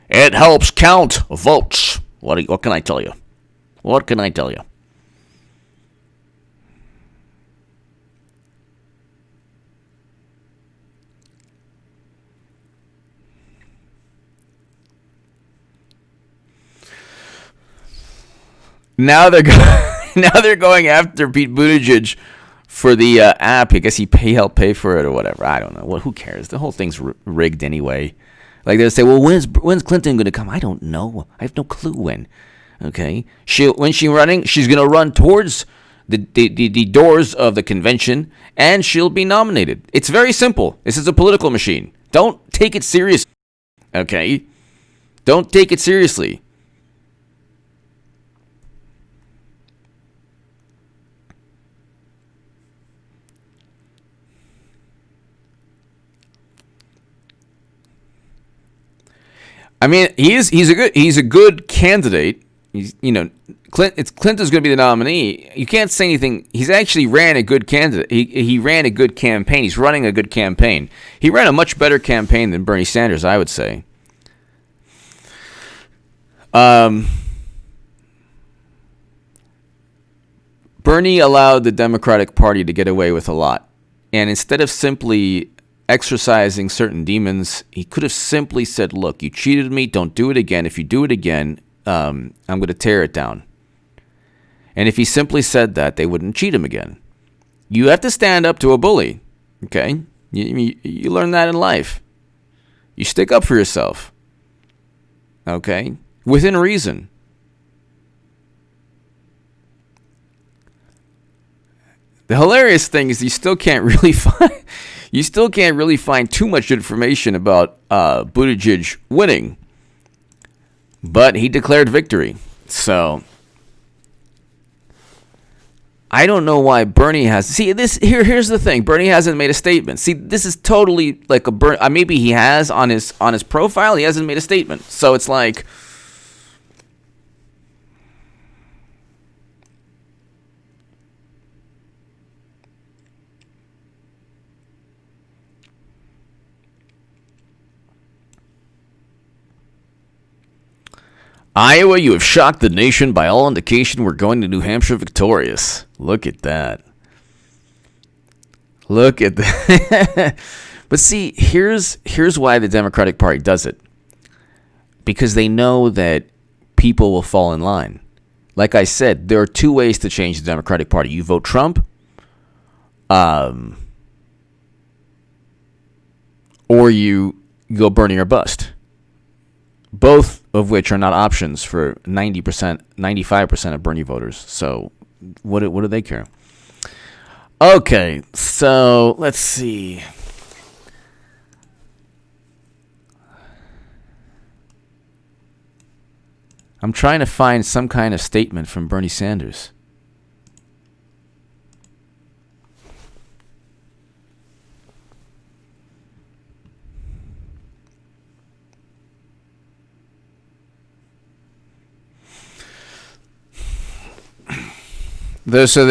It helps count votes. What can I tell you? What can I tell you? Now they're going after Pete Buttigieg for the app. I guess he helped pay for it or whatever. I don't know. Well, who cares? The whole thing's rigged anyway. Like they'll say, well, when's Clinton going to come? I don't know. I have no clue when. Okay, when she's running, she's going to run towards the doors of the convention, and she'll be nominated. It's very simple. This is a political machine. Don't take it seriously. Okay, don't take it seriously. I mean, he's a good candidate. Clinton's going to be the nominee. You can't say anything. He's actually ran a good candidate. He ran a good campaign. He's running a good campaign. He ran a much better campaign than Bernie Sanders, I would say. Bernie allowed the Democratic Party to get away with a lot, and instead of simply exercising certain demons, he could have simply said, look, you cheated me, don't do it again. If you do it again, I'm going to tear it down. And if he simply said that, they wouldn't cheat him again. You have to stand up to a bully, okay? You learn that in life. You stick up for yourself, okay? Within reason. The hilarious thing is you still can't really find too much information about Buttigieg winning, but he declared victory. So I don't know why Bernie has. See, here's the thing. Bernie hasn't made a statement. See, this is totally like a maybe he has on his profile. He hasn't made a statement. So it's like, Iowa, you have shocked the nation. By all indication, we're going to New Hampshire victorious. Look at that. Look at that. But see, here's why the Democratic Party does it. Because they know that people will fall in line. Like I said, there are two ways to change the Democratic Party. You vote Trump, or you go Bernie or bust. both of which are not options for 90%, 95% of Bernie voters. So what do they care? Okay, so let's see. I'm trying to find some kind of statement from Bernie Sanders. There's some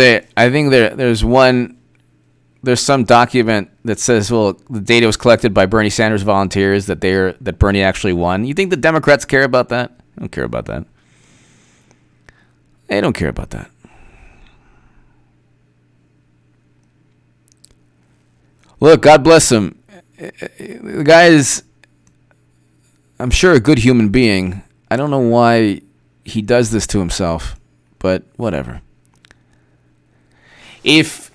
document that says, well, the data was collected by Bernie Sanders volunteers that Bernie actually won. You think the Democrats care about that? They don't care about that. They don't care about that. Look, God bless him. The guy is, I'm sure, a good human being. I don't know why he does this to himself, but whatever. If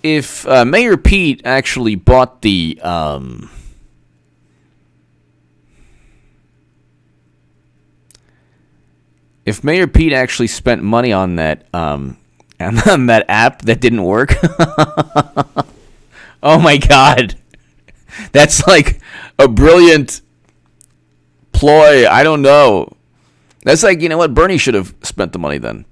Mayor Pete actually bought the if Mayor Pete actually spent money on that on that app that didn't work, oh my God, that's like a brilliant ploy. I don't know. That's like, you know what, Bernie should have spent the money then.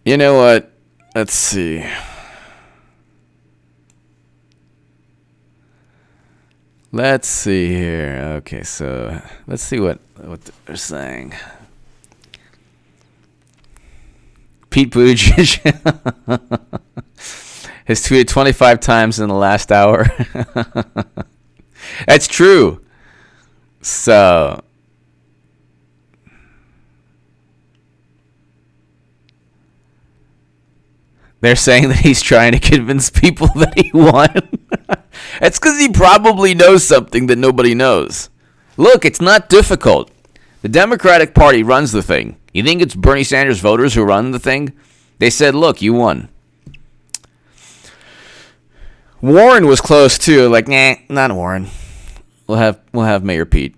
You know what? Let's see. Let's see here. Okay, so let's see what they're saying. Pete Buttigieg has tweeted 25 times in the last hour. That's true. So they're saying that he's trying to convince people that he won. That's because he probably knows something that nobody knows. Look, it's not difficult. The Democratic Party runs the thing. You think it's Bernie Sanders voters who run the thing? They said, look, you won. Warren was close too. Like, nah, not Warren. We'll have Mayor Pete.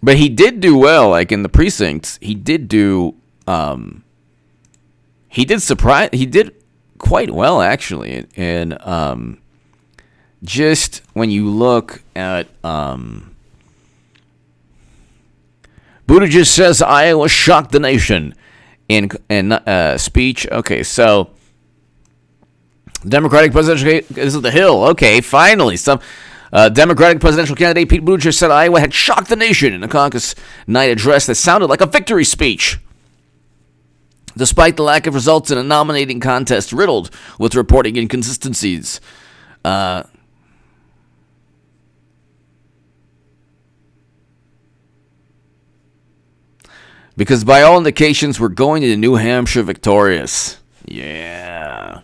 But he did do well, like in the precincts. He did quite well, actually. And just when you look at Buttigieg says Iowa shocked the nation in speech. Okay, so Democratic presidential, this is the Hill. Okay, finally, some Democratic presidential candidate Pete Buttigieg said Iowa had shocked the nation in a caucus night address that sounded like a victory speech. Despite the lack of results in a nominating contest riddled with reporting inconsistencies. Because by all indications, we're going to New Hampshire victorious. Yeah.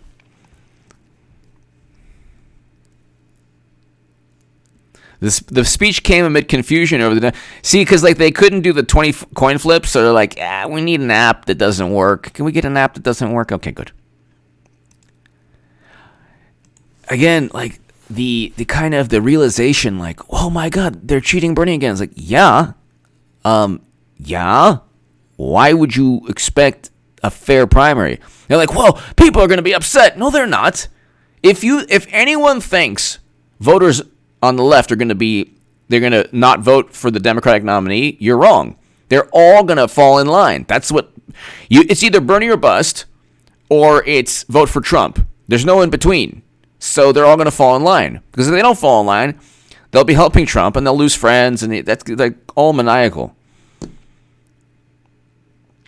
The speech came amid confusion over the... See, because like they couldn't do the 20 coin flips, so they're like, we need an app that doesn't work. Can we get an app that doesn't work? Okay, good. Again, like the kind of the realization, like, oh my God, they're cheating Bernie again. It's like, yeah. Yeah. Why would you expect a fair primary? They're like, well, people are going to be upset. No, they're not. If anyone thinks voters on the left they're going to not vote for the Democratic nominee, you're wrong. They're all going to fall in line. That's what it's either Bernie or bust, or it's vote for Trump. There's no in between. So they're all going to fall in line, because if they don't fall in line, they'll be helping Trump and they'll lose friends, and that's like all maniacal.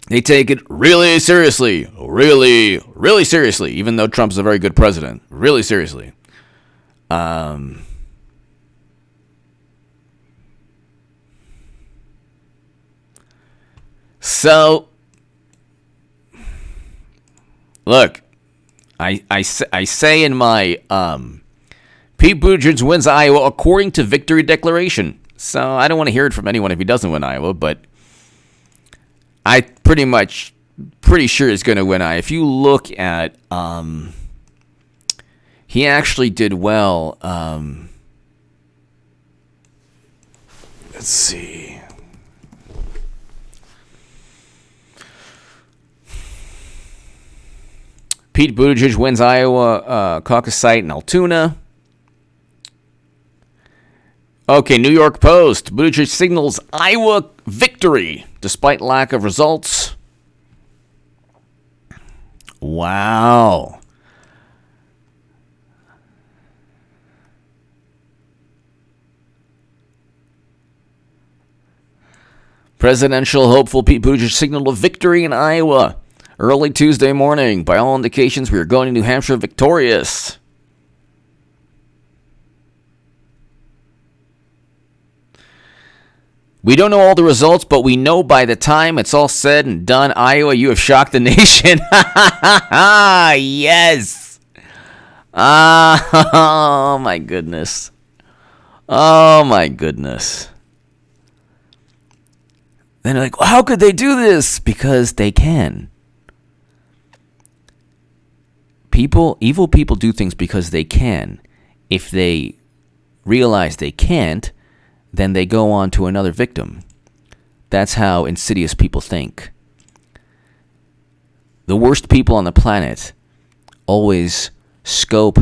They take it really seriously, really, really seriously, even though Trump's a very good president. Really seriously. So, look, I say in my Pete Buttigieg wins Iowa according to victory declaration. So I don't want to hear it from anyone if he doesn't win Iowa, but I pretty much pretty sure he's going to win. If you look at, he actually did well. Let's see. Pete Buttigieg wins Iowa caucus site in Altoona. Okay, New York Post. Buttigieg signals Iowa victory despite lack of results. Wow. Presidential hopeful Pete Buttigieg signaled a victory in Iowa early Tuesday morning. By all indications, we are going to New Hampshire victorious. We don't know all the results, but we know by the time it's all said and done, Iowa, you have shocked the nation. Yes. Oh, my goodness. Oh, my goodness. Then they're like, well, how could they do this? Because they can. Evil people do things because they can. If they realize they can't, then they go on to another victim. That's how insidious people think. The worst people on the planet always scope,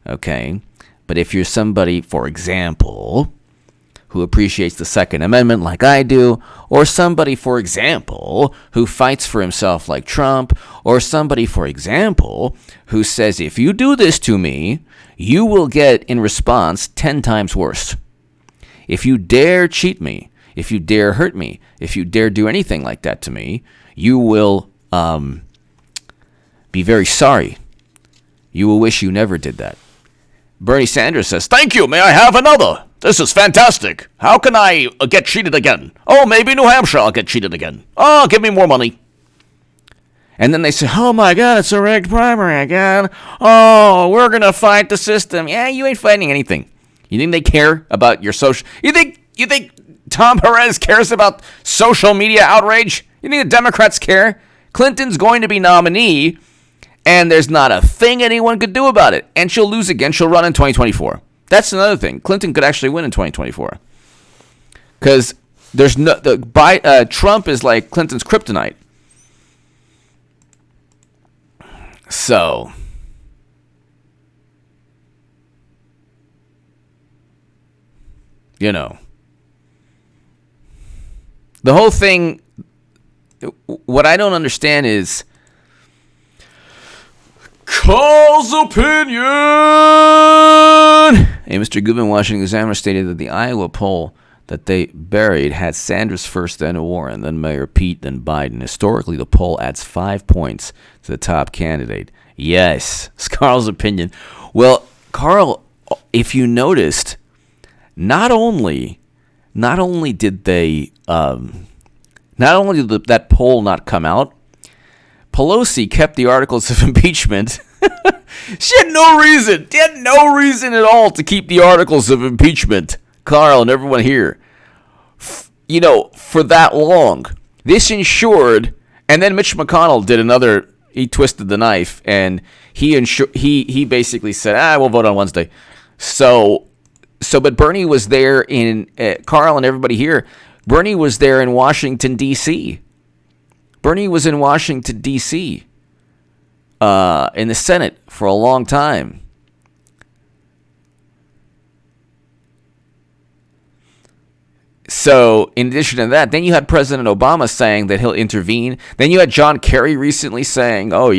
okay? But if you're somebody, for example, who appreciates the Second Amendment like I do, or somebody, for example, who fights for himself like Trump, or somebody, for example, who says, if you do this to me, you will get, in response, 10 times worse. If you dare cheat me, if you dare hurt me, if you dare do anything like that to me, you will be very sorry. You will wish you never did that. Bernie Sanders says, thank you, may I have another? This is fantastic. How can I get cheated again? Oh, maybe New Hampshire I'll get cheated again. Oh, give me more money. And then they say, oh my God, it's a rigged primary again. Oh, we're going to fight the system. Yeah, you ain't fighting anything. You think they care about your social... You think Tom Perez cares about social media outrage? You think the Democrats care? Clinton's going to be nominee, and there's not a thing anyone could do about it. And she'll lose again. She'll run in 2024. That's another thing. Clinton could actually win in 2024. Because there's Trump is like Clinton's kryptonite. So... you know, the whole thing, what I don't understand is Carl's opinion. A Mr. Goodman, Washington Examiner, stated that the Iowa poll that they buried had Sanders first, then Warren, then Mayor Pete, then Biden. Historically, the poll adds 5 points to the top candidate. Yes, it's Carl's opinion. Well, Carl, if you noticed, Not only did that poll not come out, Pelosi kept the articles of impeachment. She had no reason at all to keep the articles of impeachment, Carl and everyone here, for that long. This ensured, and then Mitch McConnell did another. He twisted the knife, and he basically said, we'll vote on Wednesday. But Bernie was there Carl and everybody here, Bernie was there in Washington, D.C. Bernie was in Washington, D.C. In the Senate for a long time. So, in addition to that, then you had President Obama saying that he'll intervene. Then you had John Kerry recently saying, I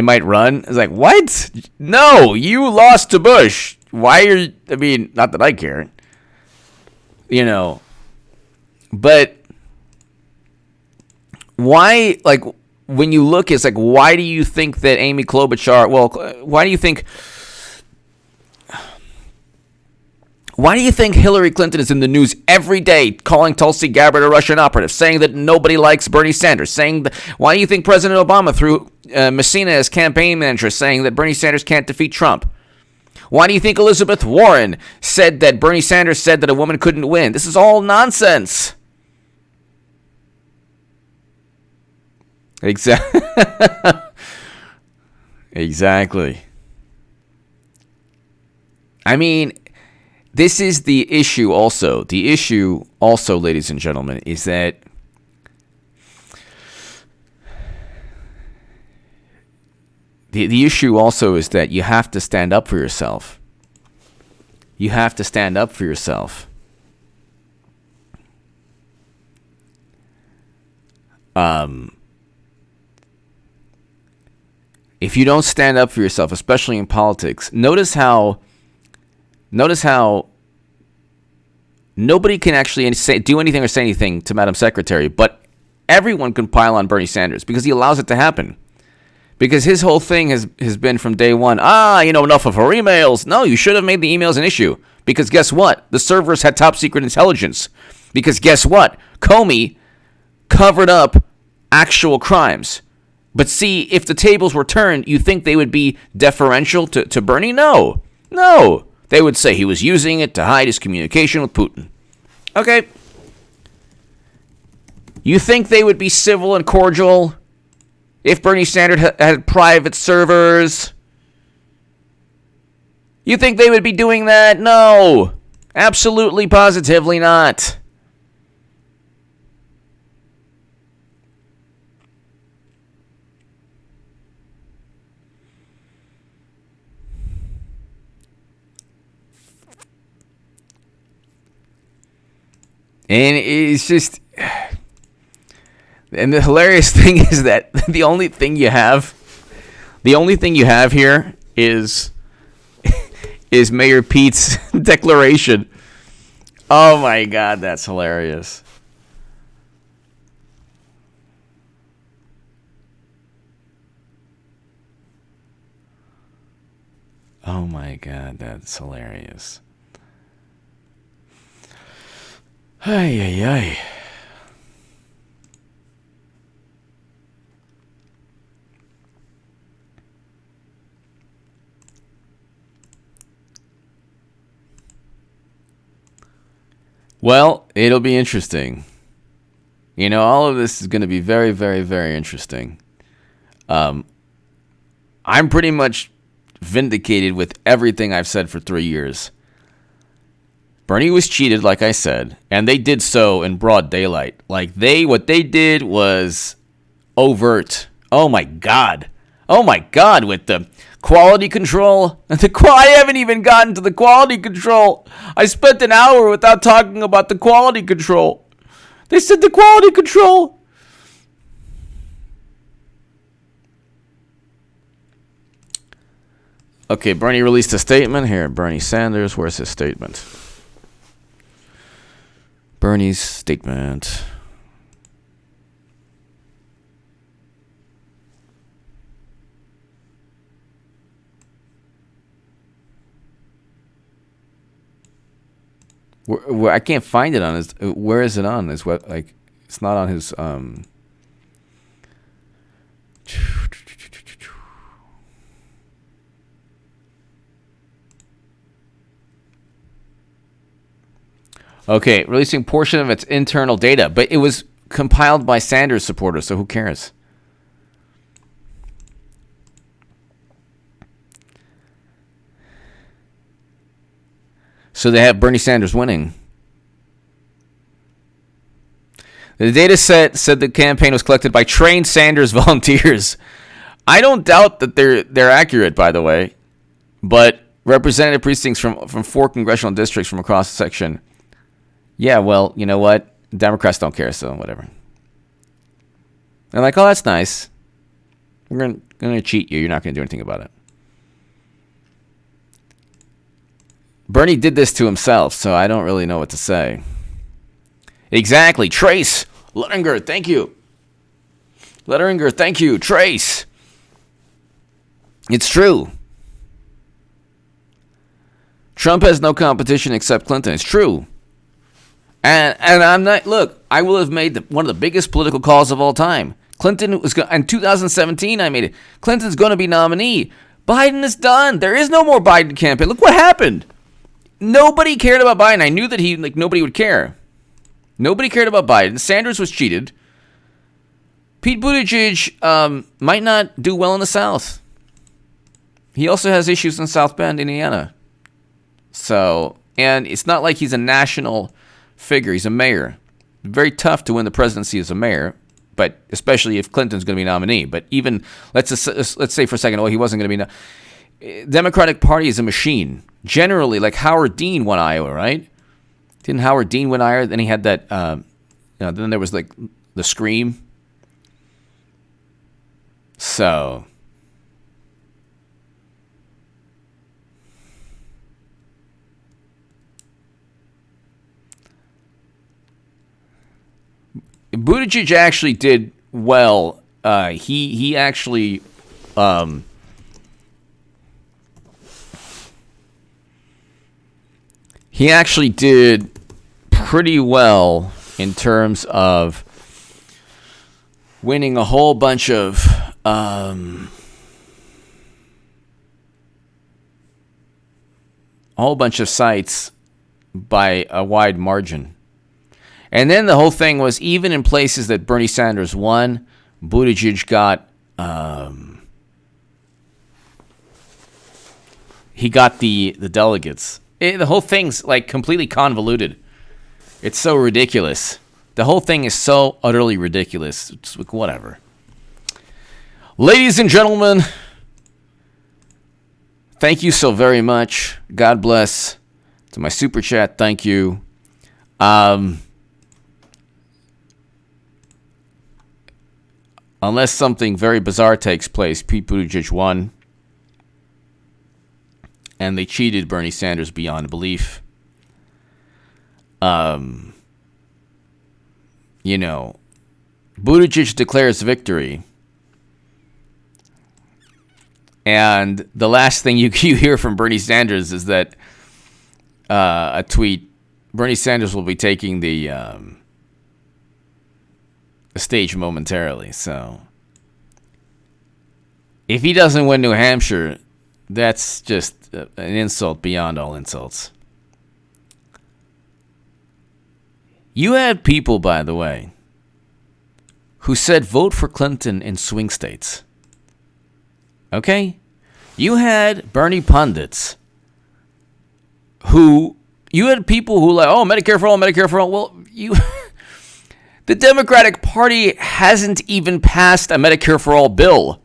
might run. It's like, what? No, you lost to Bush. Why are you... I mean, not that I care. But why, when you look, it's like, why do you think that Amy Klobuchar... Well, why do you think Hillary Clinton is in the news every day calling Tulsi Gabbard a Russian operative, saying that nobody likes Bernie Sanders, why do you think President Obama threw Messina as campaign manager, saying that Bernie Sanders can't defeat Trump? Why do you think Elizabeth Warren said that Bernie Sanders said that a woman couldn't win? This is all nonsense. Exactly. Exactly. I mean, this is the issue also. The issue also, ladies and gentlemen, is that the issue also is that you have to stand up for yourself. You have to stand up for yourself. If you don't stand up for yourself, especially in politics, notice how nobody can actually do anything or say anything to Madam Secretary, but everyone can pile on Bernie Sanders because he allows it to happen. Because his whole thing has been from day one, enough of her emails. No, you should have made the emails an issue. Because guess what? The servers had top secret intelligence. Because guess what? Comey covered up actual crimes. But see, if the tables were turned, you think they would be deferential to Bernie? No. No. They would say he was using it to hide his communication with Putin. Okay. You think they would be civil and cordial if Bernie Sanders had private servers? You think they would be doing that? No. Absolutely, positively not. And it's just... And the hilarious thing is that the only thing you have here is Mayor Pete's declaration. Oh my God, that's hilarious. Oh my God, that's hilarious. Ay, ay, ay. Well, it'll be interesting. All of this is going to be very, very, very interesting. I'm pretty much vindicated with everything I've said for 3 years. Bernie was cheated, like I said, and they did so in broad daylight. What they did was overt. Oh my God, with the quality control. I haven't even gotten to the quality control. I spent an hour without talking about the quality control. They said the quality control. Okay, Bernie released a statement here. Bernie Sanders, where's his statement? Bernie's statement. Where I can't find it on his. Where is it on his web? It's not on his. Okay, releasing portion of its internal data, but it was compiled by Sanders supporters, so who cares? So they have Bernie Sanders winning. The data set said the campaign was collected by trained Sanders volunteers. I don't doubt that they're accurate, by the way, but representative precincts from 4 congressional districts from across the section. Yeah, well, you know what? Democrats don't care, so whatever. They're like, oh, that's nice. We're going to cheat you. You're not going to do anything about it. Bernie did this to himself, so I don't really know what to say. Exactly. Trace. Lettinger, thank you. Lettinger, thank you. Trace. It's true. Trump has no competition except Clinton. It's true. And I'm not, look, I will have made one of the biggest political calls of all time. Clinton was in 2017, I made it. Clinton's going to be nominee. Biden is done. There is no more Biden campaign. Look what happened. Nobody cared about Biden. I knew that nobody would care. Nobody cared about Biden. Sanders was cheated. Pete Buttigieg might not do well in the South. He also has issues in South Bend, Indiana. So, and it's not like he's a national figure. He's a mayor. Very tough to win the presidency as a mayor, but especially if Clinton's going to be nominee. But even, let's say for a second, he wasn't going to be. Democratic Party is a machine. Generally, like Howard Dean won Iowa, right? Didn't Howard Dean win Iowa? Then he had that, then there was like the scream. So, Buttigieg actually did well. He actually did pretty well in terms of winning a whole bunch of sites by a wide margin. And then the whole thing was, even in places that Bernie Sanders won, Buttigieg got the delegates. The whole thing's like completely convoluted. It's so ridiculous. The whole thing is so utterly ridiculous. It's like, whatever. Ladies and gentlemen, thank you so very much. God bless. To my super chat, thank you. Unless something very bizarre takes place, Pete Buttigieg won. And they cheated Bernie Sanders beyond belief. Buttigieg declares victory. And the last thing you hear from Bernie Sanders is that a tweet, Bernie Sanders will be taking the stage momentarily. So if he doesn't win New Hampshire, that's just an insult beyond all insults. You had people, by the way, who said vote for Clinton in swing states. Okay? You had Bernie pundits you had people who like, Medicare for all, Medicare for all. Well, the Democratic Party hasn't even passed a Medicare for all bill.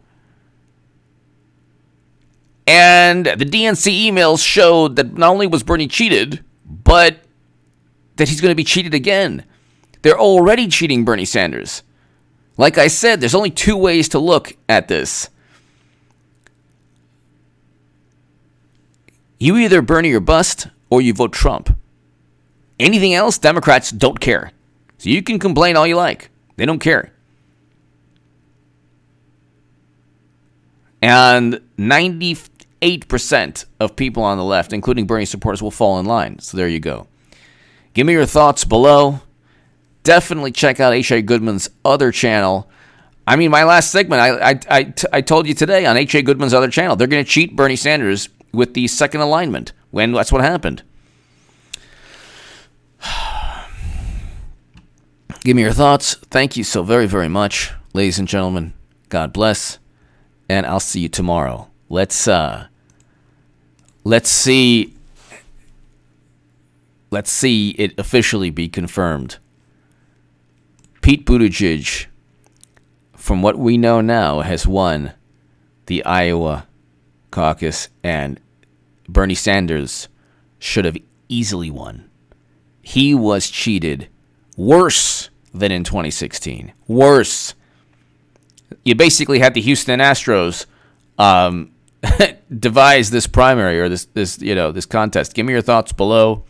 And the DNC emails showed that not only was Bernie cheated, but that he's going to be cheated again. They're already cheating Bernie Sanders. Like I said, there's only two ways to look at this. You either Bernie or bust, or you vote Trump. Anything else, Democrats don't care. So you can complain all you like. They don't care. And 98% of people on the left, including Bernie supporters, will fall in line. So there you go. Give me your thoughts below. Definitely check out H.A. Goodman's other channel. I mean, my last segment, I told you today on H.A. Goodman's other channel, they're going to cheat Bernie Sanders with the second alignment, when that's what happened. Give me your thoughts. Thank you so very, very much, ladies and gentlemen. God bless, and I'll see you tomorrow. Let's see it officially be confirmed. Pete Buttigieg, from what we know now, has won the Iowa caucus, and Bernie Sanders should have easily won. He was cheated worse than in 2016. Worse. You basically had the Houston Astros devise this primary or this contest. Give me your thoughts below.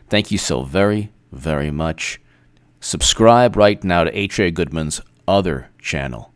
Thank you so very, very much. Subscribe right now to H.A. Goodman's other channel.